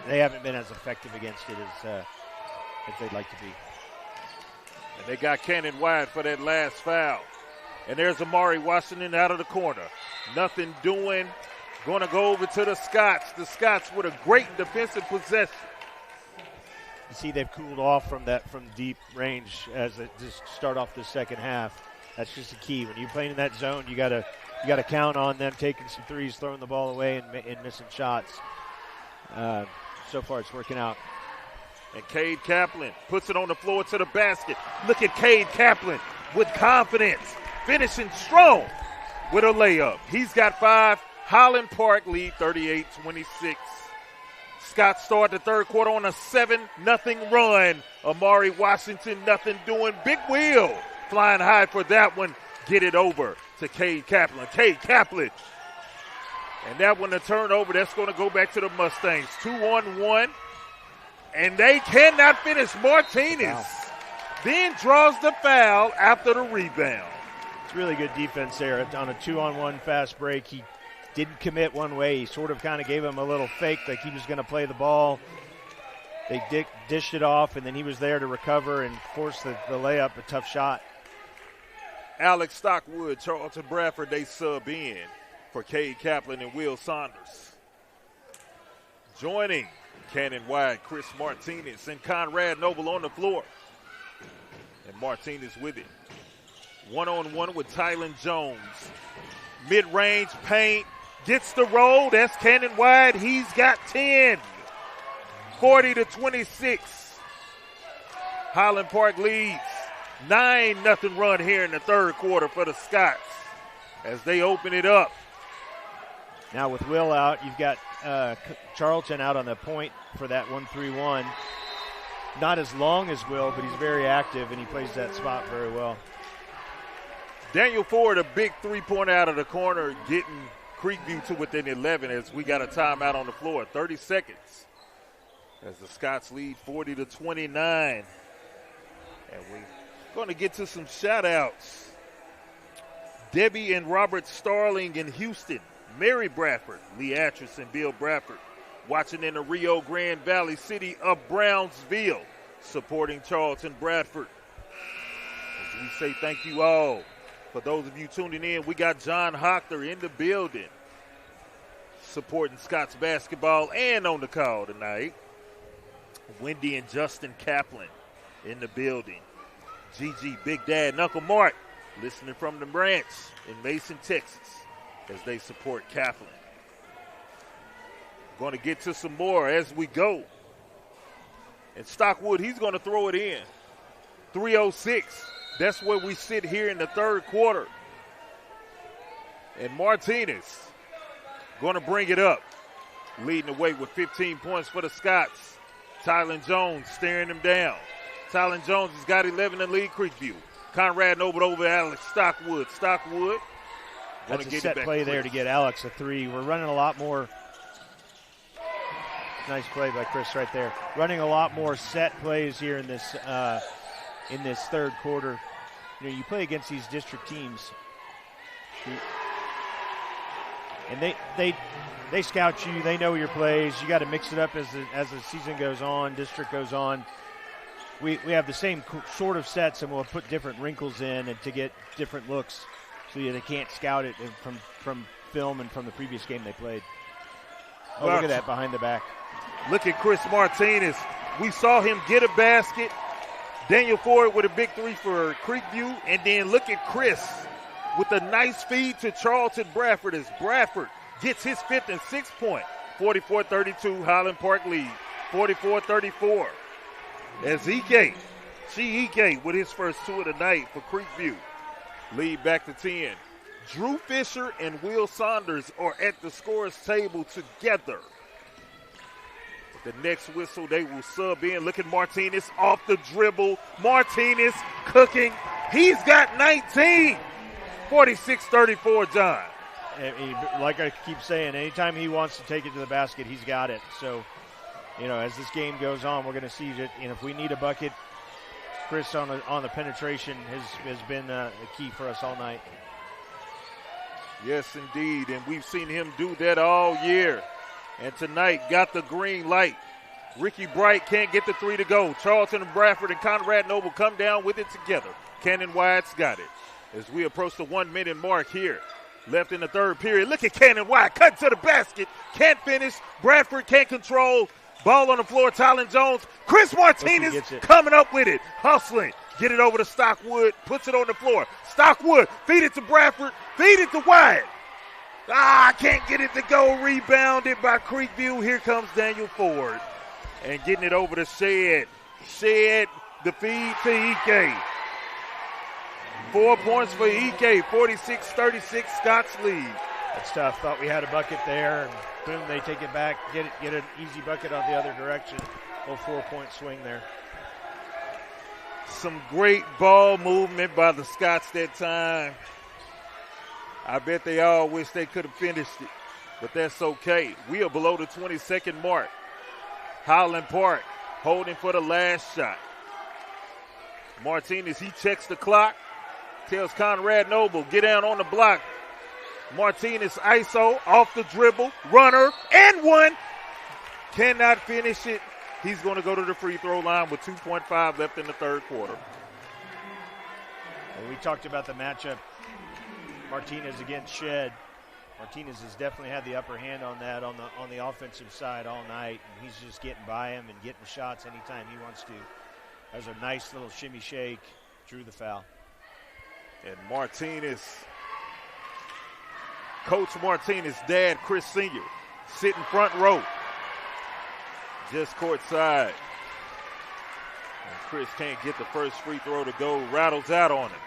Speaker 5: they haven't been as effective against it as they'd like to be.
Speaker 3: And they got Cannon wide for that last foul. And there's Amari Washington out of the corner. Nothing doing. Going to go over to the Scots. The Scots with a great defensive possession.
Speaker 5: You see they've cooled off from deep range as they just start off the second half. That's just the key. When you're playing in that zone, you gotta count on them taking some threes, throwing the ball away, and missing shots. So far, it's working out.
Speaker 3: And Cade Kaplan puts it on the floor to the basket. Look at Cade Kaplan with confidence, finishing strong with a layup. He's got 5. Highland Park lead 38-26. Scott start the third quarter on a 7-0 run. Amari Washington, nothing doing. Big Wheel flying high for that one. Get it over to Cade Kaplan. Cade Kaplan. And that one, a turnover. That's going to go back to the Mustangs. 2-on-1. And they cannot finish. Martinez then draws the foul after the rebound.
Speaker 5: It's really good defense there. On a 2-on-1 fast break, he didn't commit one way. He sort of kind of gave him a little fake like he was going to play the ball. They dished it off, and then he was there to recover and force the layup, a tough shot.
Speaker 3: Alex Stockwood, Charlton Bradford, they sub in for Cade Kaplan and Will Saunders. Joining Cannon Wide, Chris Martinez, and Conrad Noble on the floor. And Martinez with it. One-on-one with Tylen Jones. Mid-range paint. Gets the roll. That's Cannon Wide. He's got 10. 40-26. Highland Park leads. 9-0 run here in the third quarter for the Scots as they open it up.
Speaker 5: Now with Will out, you've got Charlton out on the point for that 1-3-1. Not as long as Will, but he's very active, and he plays that spot very well.
Speaker 3: Daniel Ford, a big three-pointer out of the corner, getting Creekview to within 11 as we got a timeout on the floor. 30 seconds as the Scots lead 40-29. And we're going to get to some shout-outs. Debbie and Robert Starling in Houston. Mary Bradford, Lee Atchison, Bill Bradford, watching in the Rio Grande Valley city of Brownsville, supporting Charlton Bradford. As we say thank you all. For those of you tuning in, we got John Hochter in the building, supporting Scots basketball and on the call tonight. Wendy and Justin Kaplan in the building. Gigi, Big Dad, and Uncle Mark listening from the branch in Mason, Texas, as they support Kaplan. Going to get to some more as we go. And Stockwood, he's going to throw it in. 3:06. That's where we sit here in the third quarter. And Martinez going to bring it up. leading the way with 15 points for the Scots. Tylen Jones staring him down. Tylen Jones has got 11 in lead Creekview. Conrad Noble over Alex Stockwood. Stockwood.
Speaker 5: That's a set play there to get Alex a three. We're running a lot more. Nice play by Chris right there. Running a lot more set plays here in this third quarter. You know, you play against these district teams, and they scout you. They know your plays. You got to mix it up as the season goes on, district goes on. We have the same sort of sets, and we'll put different wrinkles in and to get different looks, so they can't scout it from film and from the previous game they played. Oh, look at that behind the back.
Speaker 3: Look at Chris Martinez. We saw him get a basket. Daniel Ford with a big three for Creekview. And then look at Chris with a nice feed to Charlton Bradford as Bradford gets his fifth and 6 point. 44-32, Highland Park lead. 44-34. As Ike with his first two of the night for Creekview. Lead back to 10. Drew Fisher and Will Saunders are at the scorer's table together. The next whistle, they will sub in. Look at Martinez off the dribble. Martinez cooking. He's got 19. 46-34, John.
Speaker 5: Like I keep saying, anytime he wants to take it to the basket, he's got it. So, you know, as this game goes on, we're going to see that, you know, if we need a bucket, Chris on the penetration has been a key for us all night.
Speaker 3: Yes, indeed, and we've seen him do that all year. And tonight got the green light. Ricky Bright can't get the three to go. Charlton and Bradford and Conrad Noble come down with it together. Cannon Wyatt's got it. As we approach the 1 minute mark here. Left in the third period. Look at Cannon Wyatt. Cut to the basket. Can't finish. Bradford can't control. Ball on the floor. Tylen Jones. Chris Martinez coming up with it. Hustling. Get it over to Stockwood. Puts it on the floor. Stockwood. Feed it to Bradford. Feed it to Wyatt. Can't get it to go. Rebounded by Creekview. Here comes Daniel Ford. And getting it over to Shed. Shed, the feed to Ike. 4 points for Ike. 46-36, Scots lead.
Speaker 5: That's tough. Thought we had a bucket there, and boom, they take it back. Get an easy bucket on the other direction. 4-point swing there.
Speaker 3: Some great ball movement by the Scots that time. I bet they all wish they could have finished it, but that's okay. We are below the 20-second mark. Highland Park holding for the last shot. Martinez, he checks the clock, tells Conrad Noble, get down on the block. Martinez ISO, off the dribble, runner, and one. Cannot finish it. He's going to go to the free throw line with 2.5 left in the third quarter.
Speaker 5: And we talked about the matchup. Martinez against Shed. Martinez has definitely had the upper hand on that on the offensive side all night, and he's just getting by him and getting shots anytime he wants to. That was a nice little shimmy shake, drew the foul.
Speaker 3: And Martinez, Coach Martinez' dad, Chris Sr., sitting front row, just courtside. And Chris can't get the first free throw to go, rattles out on him.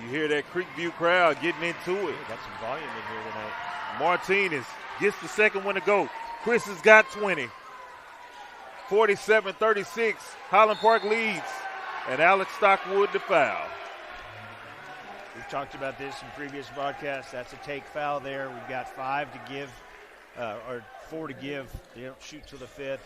Speaker 3: You hear that Creekview crowd getting into it.
Speaker 5: Got some volume in here tonight.
Speaker 3: Martinez gets the second one to go. Chris has got 20. 47-36. Highland Park leads. And Alex Stockwood the foul.
Speaker 5: We've talked about this in previous broadcasts. That's a take foul there. We've got 5 to give, or 4 to give. They don't shoot to the 5th.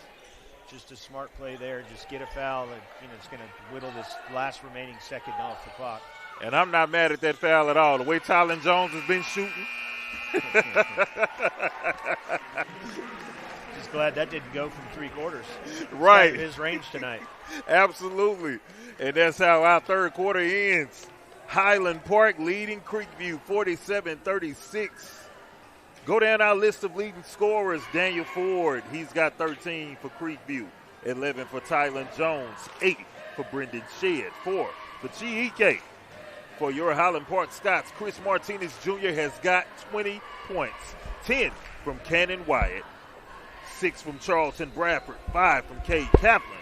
Speaker 5: Just a smart play there. Just get a foul, and it's going to whittle this last remaining second off the clock.
Speaker 3: And I'm not mad at that foul at all. The way Tylen Jones has been shooting.
Speaker 5: Just glad that didn't go from 3 quarters.
Speaker 3: Right.
Speaker 5: His range tonight.
Speaker 3: Absolutely. And that's how our third quarter ends. Highland Park leading Creekview 47-36. Go down our list of leading scorers. Daniel Ford, he's got 13 for Creekview. 11 for Tylen Jones. 8 for Brendan Shedd. 4 for G.E.K. For your Highland Park Scots, Chris Martinez Jr. has got 20 points. 10 from Cannon Wyatt. 6 from Charlton Bradford. 5 from Cade Kaplan.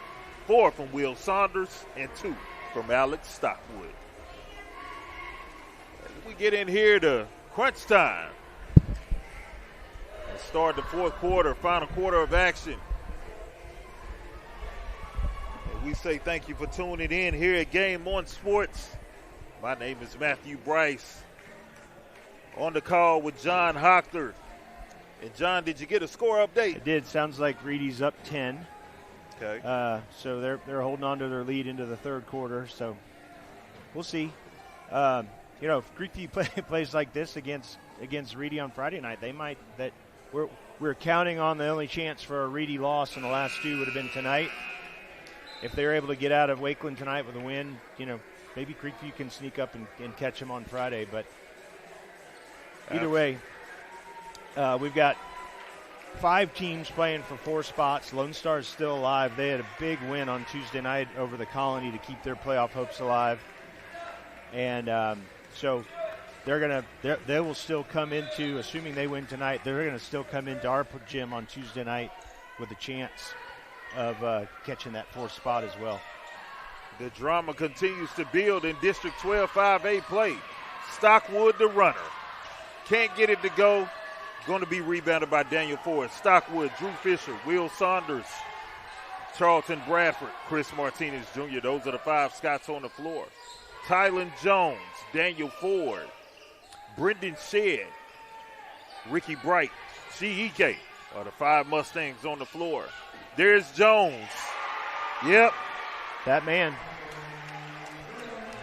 Speaker 3: 4 from Will Saunders. And 2 from Alex Stockwood. As we get in here to Crunch time. Let's start the fourth quarter, final quarter of action. And we say thank you for tuning in here at Game On Sports. My name is Matthew Bryce. On the call with John Hochter. And John, did you get a score update?
Speaker 5: I did. Sounds like Reedy's up 10.
Speaker 3: Okay.
Speaker 5: So they're holding on to their lead into the third quarter. So we'll see. If Creekview plays like this against Reedy on Friday night, they might. That we're counting on the only chance for a Reedy loss in the last two would have been tonight. If they're able to get out of Wakeland tonight with a win, maybe Creekview can sneak up and catch them on Friday. But either way, we've got 5 teams playing for 4 spots. Lone Star is still alive. They had a big win on Tuesday night over the Colony to keep their playoff hopes alive. And so they will still come into, assuming they win tonight, they're going to still come into our gym on Tuesday night with a chance of catching that 4th spot as well.
Speaker 3: The drama continues to build in District 12 5A play. Stockwood, the runner. Can't get it to go. Going to be rebounded by Daniel Ford. Stockwood, Drew Fisher, Will Saunders, Charlton Bradford, Chris Martinez Jr. Those are the 5 Scots on the floor. Tylen Jones, Daniel Ford, Brendan Shedd, Ricky Bright, Chiike are the 5 Mustangs on the floor. There's Jones. Yep.
Speaker 5: That man.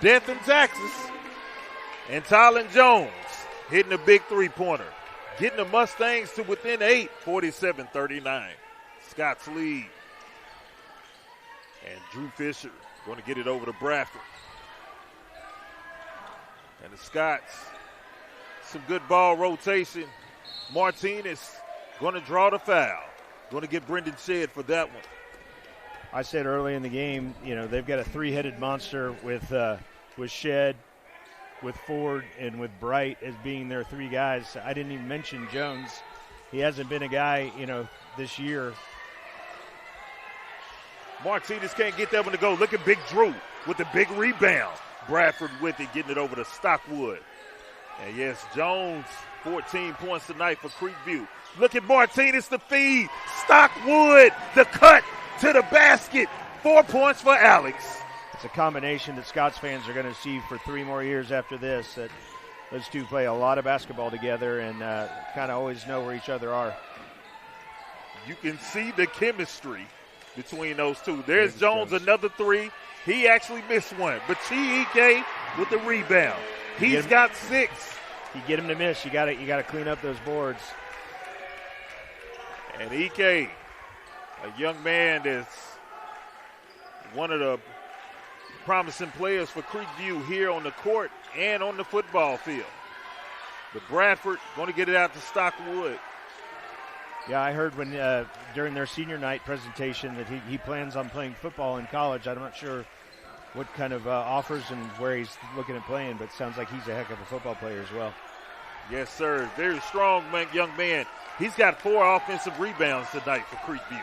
Speaker 3: Death in Texas. And Tylen Jones hitting a big 3-pointer. Getting the Mustangs to within 8, 47-39. Scott's lead. And Drew Fisher going to get it over to Bradford. And the Scots, some good ball rotation. Martinez going to draw the foul. Going to get Brendan Shedd for that one.
Speaker 5: I said early in the game, they've got a 3-headed monster with Shedd, with Ford, and with Bright as being their 3 guys. I didn't even mention Jones. He hasn't been a guy, this year.
Speaker 3: Martinez can't get that one to go. Look at Big Drew with the big rebound. Bradford with it, getting it over to Stockwood. And yes, Jones, 14 points tonight for Creekview. Look at Martinez, the feed. Stockwood, the cut to the basket. 4 points for Alex.
Speaker 5: It's a combination that Scots fans are going to see for 3 more years after this. That those two play a lot of basketball together and kind of always know where each other are.
Speaker 3: You can see the chemistry between those two. There's Jones, another 3. He actually missed one, but Chiike with the rebound. He's got 6.
Speaker 5: You get him to miss. You got to clean up those boards.
Speaker 3: And Ike, a young man that's one of the promising players for Creekview here on the court and on the football field. But Bradford going to get it out to Stockwood.
Speaker 5: Yeah, I heard when during their senior night presentation that he plans on playing football in college. I'm not sure what kind of offers and where he's looking at playing, but it sounds like he's a heck of a football player as well.
Speaker 3: Yes, sir. Very strong young man. He's got 4 offensive rebounds tonight for Creekview.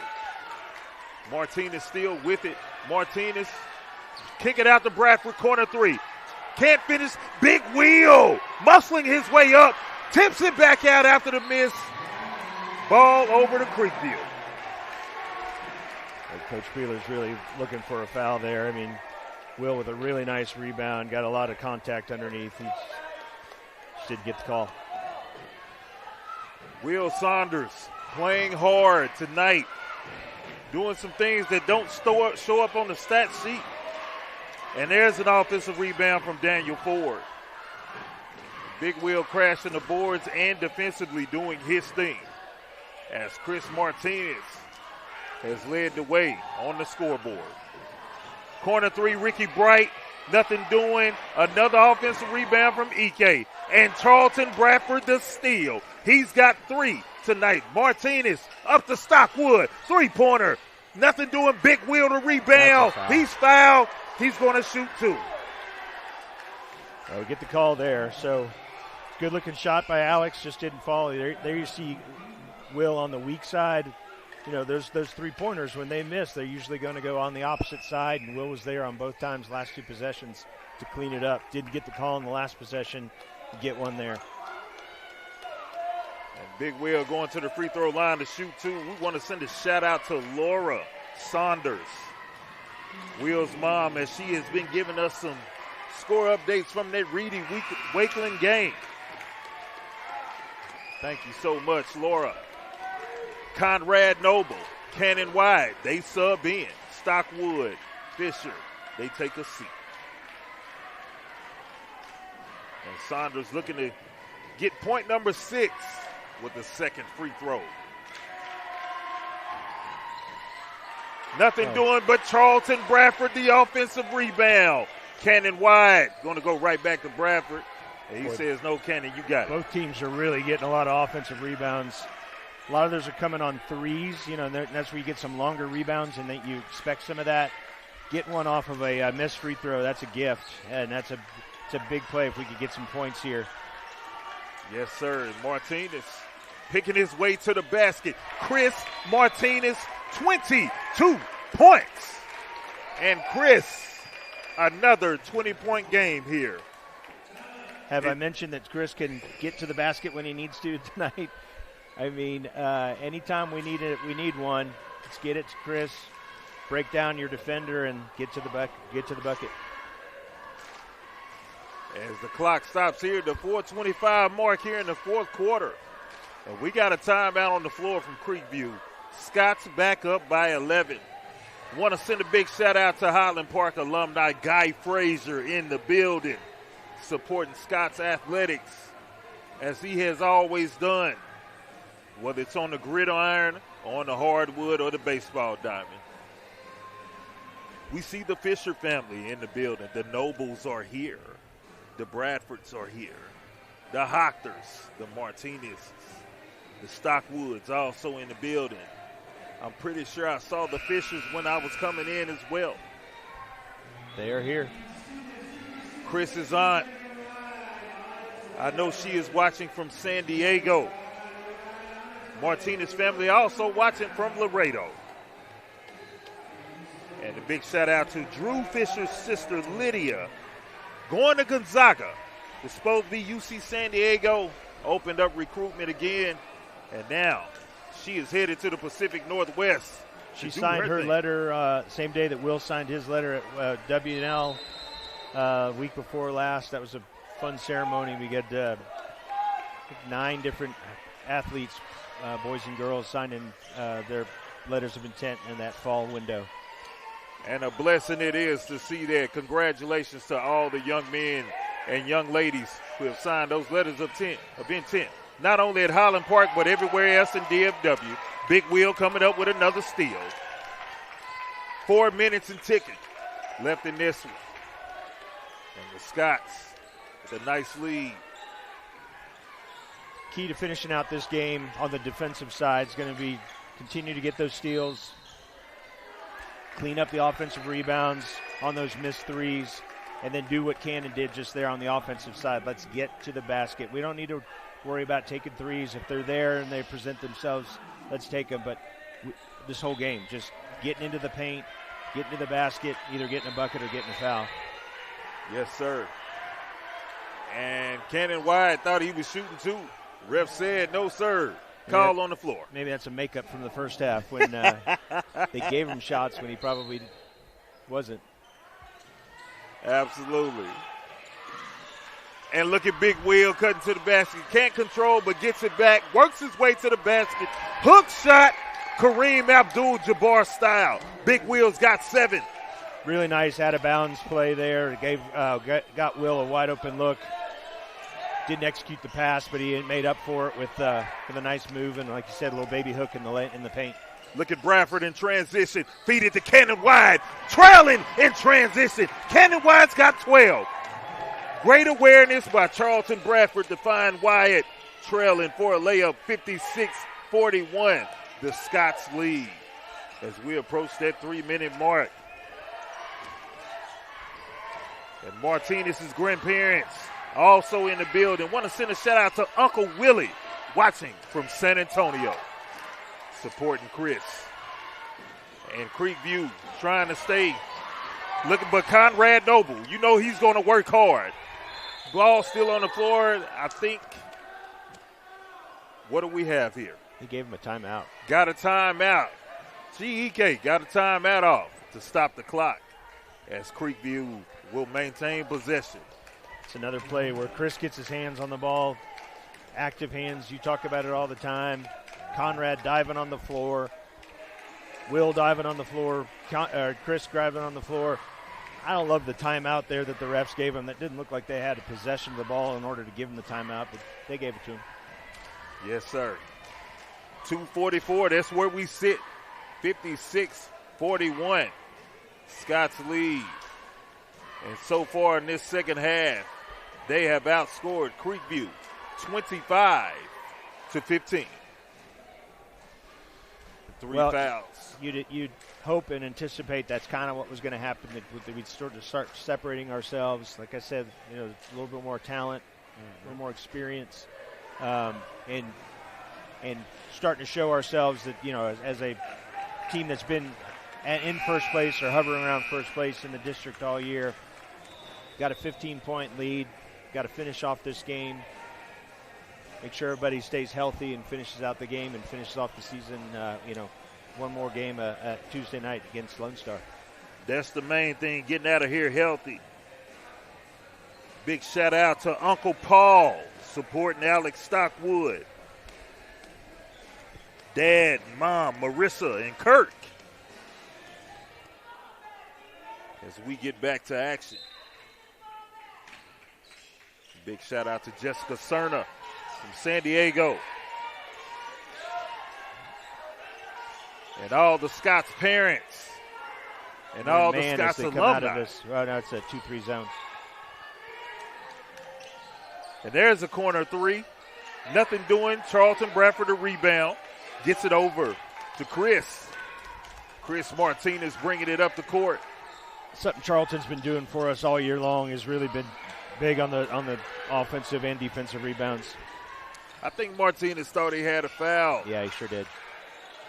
Speaker 3: Martinez still with it. Martinez kick it out to Bradford, corner 3. Can't finish. Big wheel. Muscling his way up. Tips it back out after the miss. Ball over to Creekview.
Speaker 5: Coach Peeler's really looking for a foul there. I mean, Will with a really nice rebound. Got a lot of contact underneath. He just didn't get the call.
Speaker 3: Will Saunders playing hard tonight. Doing some things that don't show up on the stat sheet. And there's an offensive rebound from Daniel Ford. Big Will crashing the boards and defensively doing his thing, as Chris Martinez has led the way on the scoreboard. Corner 3, Ricky Bright, nothing doing. Another offensive rebound from Ike. And Charlton Bradford the steal. He's got 3 tonight. Martinez up to Stockwood. 3-pointer. Nothing doing. Big Will to rebound. He's fouled. He's going to shoot 2.
Speaker 5: We get the call there. So good looking shot by Alex. Just didn't fall. There you see Will on the weak side. Those 3-pointers, when they miss, they're usually going to go on the opposite side, and Will was there on both times, last 2 possessions, to clean it up. Didn't get the call in the last possession, get one there.
Speaker 3: Big Will going to the free throw line to shoot two. We want to send a shout out to Laura Saunders, Will's mom, as she has been giving us some score updates from that Reedy Wakeland game. Thank you so much, Laura. Conrad Noble, Cannon Wide, they sub in. Stockwood, Fisher, they take a seat. And Saunders looking to get point number 6 with the second free throw. Nothing doing but Charlton Bradford, the offensive rebound. Cannon Wide going to go right back to Bradford. And he says, no, Cannon, you got it.
Speaker 5: Both teams are really getting a lot of offensive rebounds. A lot of those are coming on threes, and that's where you get some longer rebounds, and that you expect some of that. Get one off of a missed free throw, that's a gift, and it's a big play if we could get some points here.
Speaker 3: Yes, sir. Martinez picking his way to the basket. Chris Martinez, 22 points. And Chris, another 20-point game here.
Speaker 5: Have I mentioned that Chris can get to the basket when he needs to tonight? I mean, anytime we need it, we need one. Let's get it to Chris. Break down your defender and get to the bucket.
Speaker 3: As the clock stops here, the 4:25 mark here in the fourth quarter. And we got a timeout on the floor from Creekview. Scott's back up by 11. Want to send a big shout out to Highland Park alumni Guy Frazier in the building, supporting Scott's athletics as he has always done, whether it's on the gridiron, on the hardwood, or the baseball diamond. We see the Fisher family in the building. The Nobles are here. The Bradfords are here. The Hochters, the Martinezes, the Stockwoods also in the building. I'm pretty sure I saw the Fishers when I was coming in as well.
Speaker 5: They are here.
Speaker 3: Chris's aunt, I know she is watching from San Diego. Martinez family also watching from Laredo. And a big shout out to Drew Fisher's sister Lydia, going to Gonzaga. Was supposed to be UC San Diego, opened up recruitment again, and now she is headed to the Pacific Northwest.
Speaker 5: She signed her letter same day that Will signed his letter at W&L week before last. That was a fun ceremony. We got 9 different athletes, boys and girls, signing their letters of intent in that fall window.
Speaker 3: And a blessing it is to see that. Congratulations to all the young men and young ladies who have signed those letters of intent. Not only at Highland Park, but everywhere else in DFW. Big Wheel coming up with another steal. 4 minutes and ticking left in this one. And the Scots with a nice lead.
Speaker 5: Key to finishing out this game on the defensive side is going to be continue to get those steals, clean up the offensive rebounds on those missed threes, and then do what Cannon did just there on the offensive side. Let's get to the basket. We don't need to worry about taking threes. If they're there and they present themselves, let's take them. But this whole game, just getting into the paint, getting to the basket, either getting a bucket or getting a foul.
Speaker 3: Yes, sir. And Cannon Wide thought he was shooting too. Ref said, no, sir. Call on the floor.
Speaker 5: Maybe that's a makeup from the first half when they gave him shots when he probably wasn't.
Speaker 3: Absolutely. And look at Big Will cutting to the basket. Can't control, but gets it back. Works his way to the basket. Hook shot, Kareem Abdul-Jabbar style. Big Will's got 7.
Speaker 5: Really nice out-of-bounds play there. It gave got Will a wide-open look. Didn't execute the pass, but he made up for it with a nice move and, like you said, a little baby hook in the paint.
Speaker 3: Look at Bradford in transition. Feed it to Cannon Wide. Trailing in transition. Cannon Wide's got 12. Great awareness by Charlton Bradford to find Wyatt. Trailing for a layup, 56-41. The Scots lead as we approach that 3-minute mark. And Martinez's grandparents also in the building. Want to send a shout out to Uncle Willie watching from San Antonio, supporting Chris. And Creekview trying to stay looking, but Conrad Noble, you know he's going to work hard. Ball still on the floor. I think What do we have here?
Speaker 5: He gave him a timeout.
Speaker 3: Got a timeout. GEK got a timeout off to stop the clock as Creekview will maintain possession.
Speaker 5: It's another play where Chris gets his hands on the ball. Active hands, you talk about it all the time. Conrad diving on the floor. Will diving on the floor. Chris driving on the floor. I don't love the timeout there that the refs gave him. That didn't look like they had a possession of the ball in order to give him the timeout, but they gave it to him.
Speaker 3: Yes, sir. 2:44, that's where we sit. 56-41. Scots lead. And so far in this second half, they have outscored Creekview 25-15. 3 fouls.
Speaker 5: You'd hope and anticipate that's kind of what was going to happen. That we'd start separating ourselves. Like I said, a little bit more talent, a little more experience, and starting to show ourselves that as a team that's been in first place or hovering around first place in the district all year. Got a 15-point lead. Got to finish off this game. Make sure everybody stays healthy and finishes out the game and finishes off the season, one more game Tuesday night against Lone Star.
Speaker 3: That's the main thing, getting out of here healthy. Big shout out to Uncle Paul supporting Alex Stockwood. Dad, Mom, Marissa, and Kirk. As we get back to action. Big shout out to Jessica Cerna from San Diego. And all the Scots parents. And all the Scots alumni.
Speaker 5: Right now it's a 2-3 zone.
Speaker 3: And there's a corner three. Nothing doing. Charlton Bradford a rebound. Gets it over to Chris. Chris Martinez bringing it up the court.
Speaker 5: Something Charlton's been doing for us all year long has really been big on the offensive and defensive rebounds.
Speaker 3: I think Martinez thought he had a foul.
Speaker 5: Yeah, he sure did.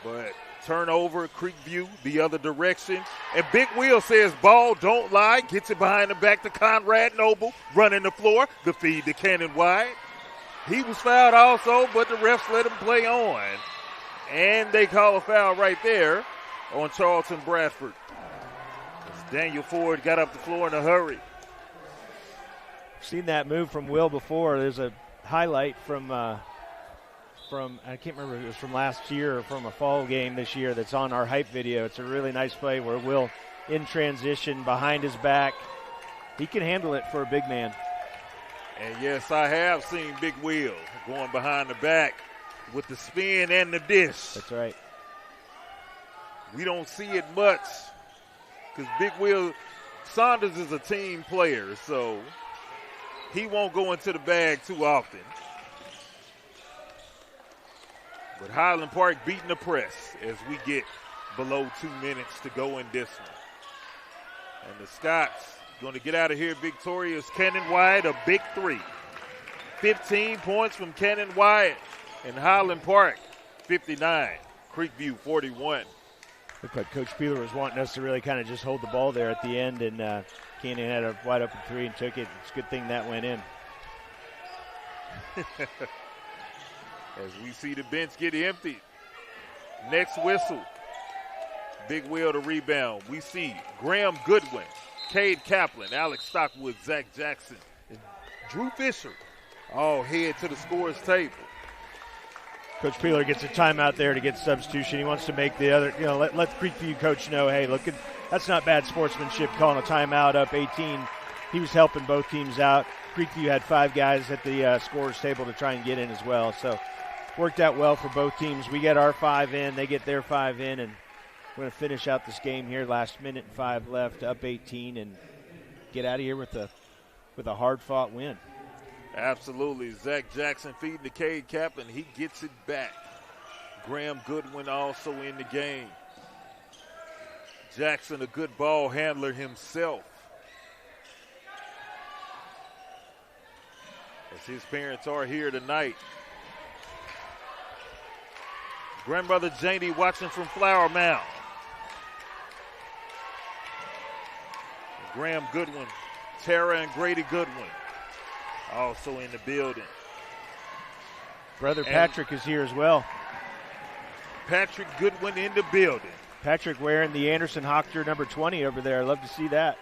Speaker 3: But turnover, Creekview, the other direction. And Big Wheel says, ball, don't lie. Gets it behind the back to Conrad Noble. Running the floor. The feed to Cannon White. He was fouled also, but the refs let him play on. And they call a foul right there on Charlton Bradford. As Daniel Ford got up the floor in a hurry.
Speaker 5: Seen that move from Will before. There's a highlight from I can't remember if it was from last year or from a fall game this year that's on our hype video. It's a really nice play where Will in transition behind his back. He can handle it for a big man.
Speaker 3: And yes, I have seen Big Will going behind the back with the spin and the dish.
Speaker 5: That's right.
Speaker 3: We don't see it much because Big Will Saunders is a team player, so he won't go into the bag too often. But Highland Park beating the press as we get below 2 minutes to go in this one. And the Scots going to get out of here victorious. Cannon Wyatt, a big three. 15 points from Cannon Wyatt. And Highland Park, 59. Creekview, 41.
Speaker 5: Looked like Coach Peeler was wanting us to really kind of just hold the ball there at the end, and Cannon had a wide open three and took it. It's a good thing that went in.
Speaker 3: As we see the bench get emptied. Next whistle. Big Will to rebound. We see Graham Goodwin, Cade Kaplan, Alex Stockwood, Zach Jackson, and Drew Fisher all head to the scorer's table.
Speaker 5: Coach Peeler gets a timeout there to get substitution. He wants to make the other, let Creekview coach know, hey, look, that's not bad sportsmanship calling a timeout up 18. He was helping both teams out. Creekview had 5 guys at the scorer's table to try and get in as well. So worked out well for both teams. We get our 5 in, they get their 5 in, and we're going to finish out this game here. Last minute and 5 left, up 18, and get out of here with a hard-fought win.
Speaker 3: Absolutely. Zach Jackson feeding to Cade Kaplan. He gets it back. Graham Goodwin also in the game. Jackson, a good ball handler himself. As his parents are here tonight. Grandmother Janie watching from Flower Mound. Graham Goodwin, Tara and Grady Goodwin also in the building.
Speaker 5: Brother Patrick is here as well.
Speaker 3: Patrick Goodwin in the building.
Speaker 5: Patrick wearing the Anderson Hochter number 20 over there. I love to see that.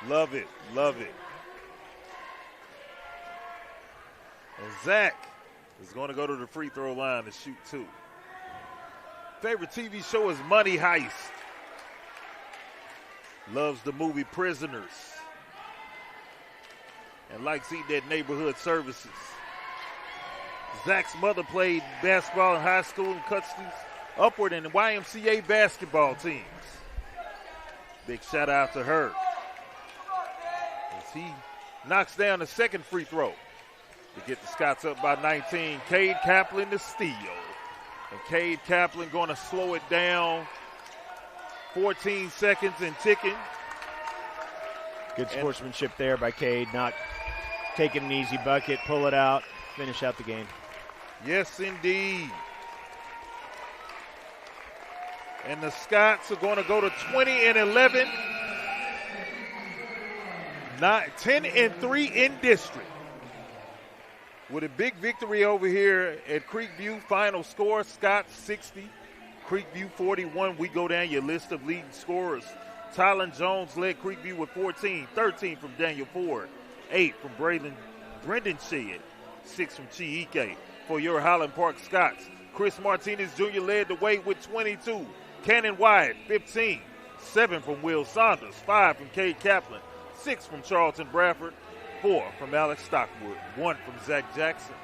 Speaker 3: Love it, love it. And Zach is going to go to the free throw line to shoot 2. Favorite TV show is Money Heist. Loves the movie Prisoners. And likes eating at neighborhood services. Zach's mother played basketball in high school and cuts these upward in the YMCA basketball teams. Big shout out to her. As he knocks down the second free throw to get the Scots up by 19. Cade Kaplan to steal. And Cade Kaplan going to slow it down. 14 seconds and ticking.
Speaker 5: Good sportsmanship there by Cade, not taking an easy bucket, pull it out, finish out the game.
Speaker 3: Yes, indeed. And the Scots are going to go to 20-11. 10-3 in district. With a big victory over here at Creekview. Final score, Scots 60, Creekview 41. We go down your list of leading scorers. Tylen Jones led Creekview with 14, 13 from Daniel Ford, 8 from Brendan Shea, 6 from Chiike. For your Highland Park Scots, Chris Martinez Jr. led the way with 22. Cannon Wyatt, 15, 7 from Will Saunders, 5 from Cade Kaplan, 6 from Charlton Bradford, 4 from Alex Stockwood, 1 from Zach Jackson.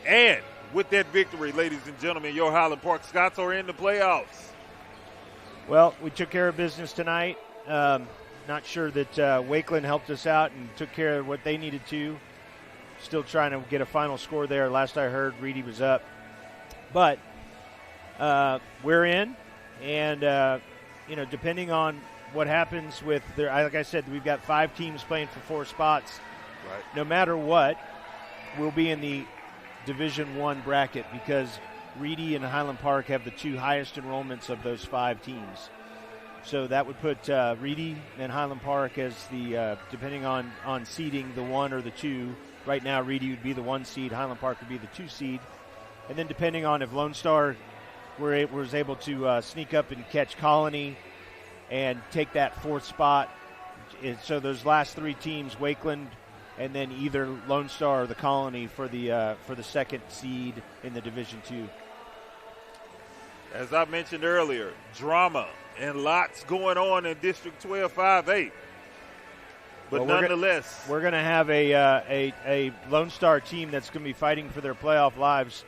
Speaker 3: And with that victory, ladies and gentlemen, your Highland Park Scots are in the playoffs.
Speaker 5: Well, we took care of business tonight. Not sure that Wakeland helped us out and took care of what they needed to. Still trying to get a final score there. Last I heard, Reedy was up. But we're in, and, depending on what happens with their, like I said, we've got 5 teams playing for 4 spots.
Speaker 3: Right.
Speaker 5: No matter what, we'll be in the Division I bracket because Reedy and Highland Park have the 2 highest enrollments of those 5 teams. So that would put Reedy and Highland Park as the, depending on seeding, the 1 or the 2. Right now, Reedy would be the 1 seed, Highland Park would be the 2 seed. And then depending on if Lone Star was able to sneak up and catch Colony and take that 4th spot. So those last 3 teams, Wakeland, and then either Lone Star or the Colony for the 2nd seed in the Division II.
Speaker 3: As I mentioned earlier, drama and lots going on in District 12 5A. But nonetheless,
Speaker 5: we're going to have a Lone Star team that's going to be fighting for their playoff lives,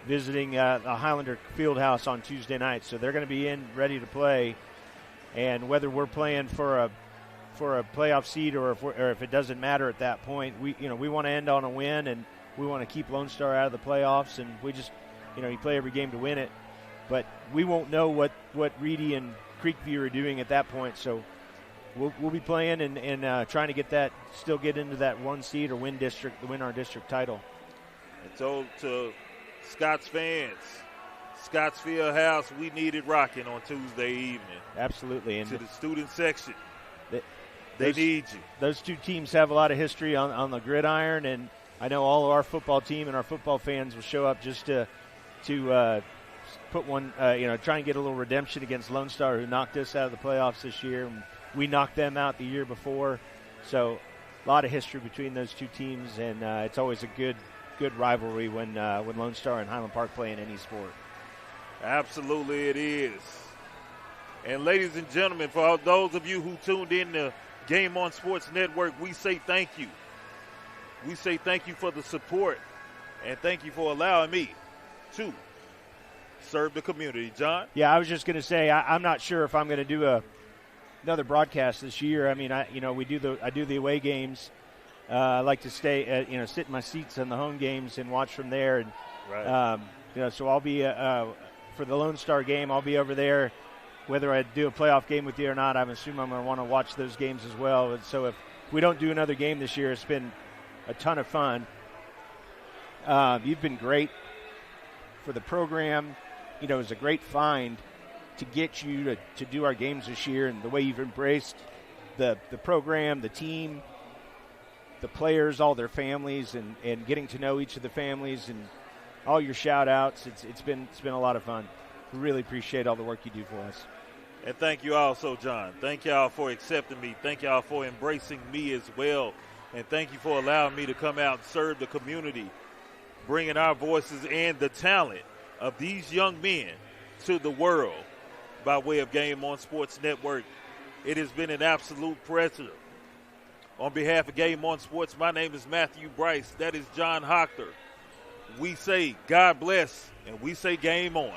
Speaker 5: visiting the Highlander Fieldhouse on Tuesday night. So they're going to be in ready to play, and whether we're playing for a playoff seed or if it doesn't matter at that point, we want to end on a win, and we want to keep Lone Star out of the playoffs, and we just you play every game to win it. But we won't know what Reedy and Creekview are doing at that point, so we'll be playing and trying to get into that 1 seed or win our district title.
Speaker 3: And so to Scots fans, Scotts Fieldhouse, we needed rocking on Tuesday evening.
Speaker 5: Absolutely. And
Speaker 3: to the student section, they need you.
Speaker 5: Those 2 teams have a lot of history on the gridiron, and I know all of our football team and our football fans will show up just to put one, try and get a little redemption against Lone Star, who knocked us out of the playoffs this year, and we knocked them out the year before. So a lot of history between those 2 teams, and it's always a good rivalry when Lone Star and Highland Park play in any sport.
Speaker 3: Absolutely it is. And ladies and gentlemen, for those of you who tuned in to Game On Sports Network, we say thank you. We say thank you for the support, and thank you for allowing me to serve the community. John?
Speaker 5: Yeah, I was just going to say, I'm not sure if I'm going to do another broadcast this year. I mean, I do the away games. I like to stay, sit in my seats on the home games and watch from there. And
Speaker 3: right.
Speaker 5: So I'll be for the Lone Star game. I'll be over there, whether I do a playoff game with you or not. I'm assuming I'm going to want to watch those games as well. And so if we don't do another game this year, it's been a ton of fun. You've been great for the program. It was a great find to get you to do our games this year, and the way you've embraced the program, the team. the players, all their families, and getting to know each of the families and all your shout-outs. It's been a lot of fun. We really appreciate all the work you do for us.
Speaker 3: And thank you also, John. Thank y'all for accepting me. Thank y'all for embracing me as well. And thank you for allowing me to come out and serve the community, bringing our voices and the talent of these young men to the world by way of Game On Sports Network. It has been an absolute pleasure. On behalf of Game On Sports, my name is Matthew Bryce. That is John Hochter. We say God bless, and we say game on.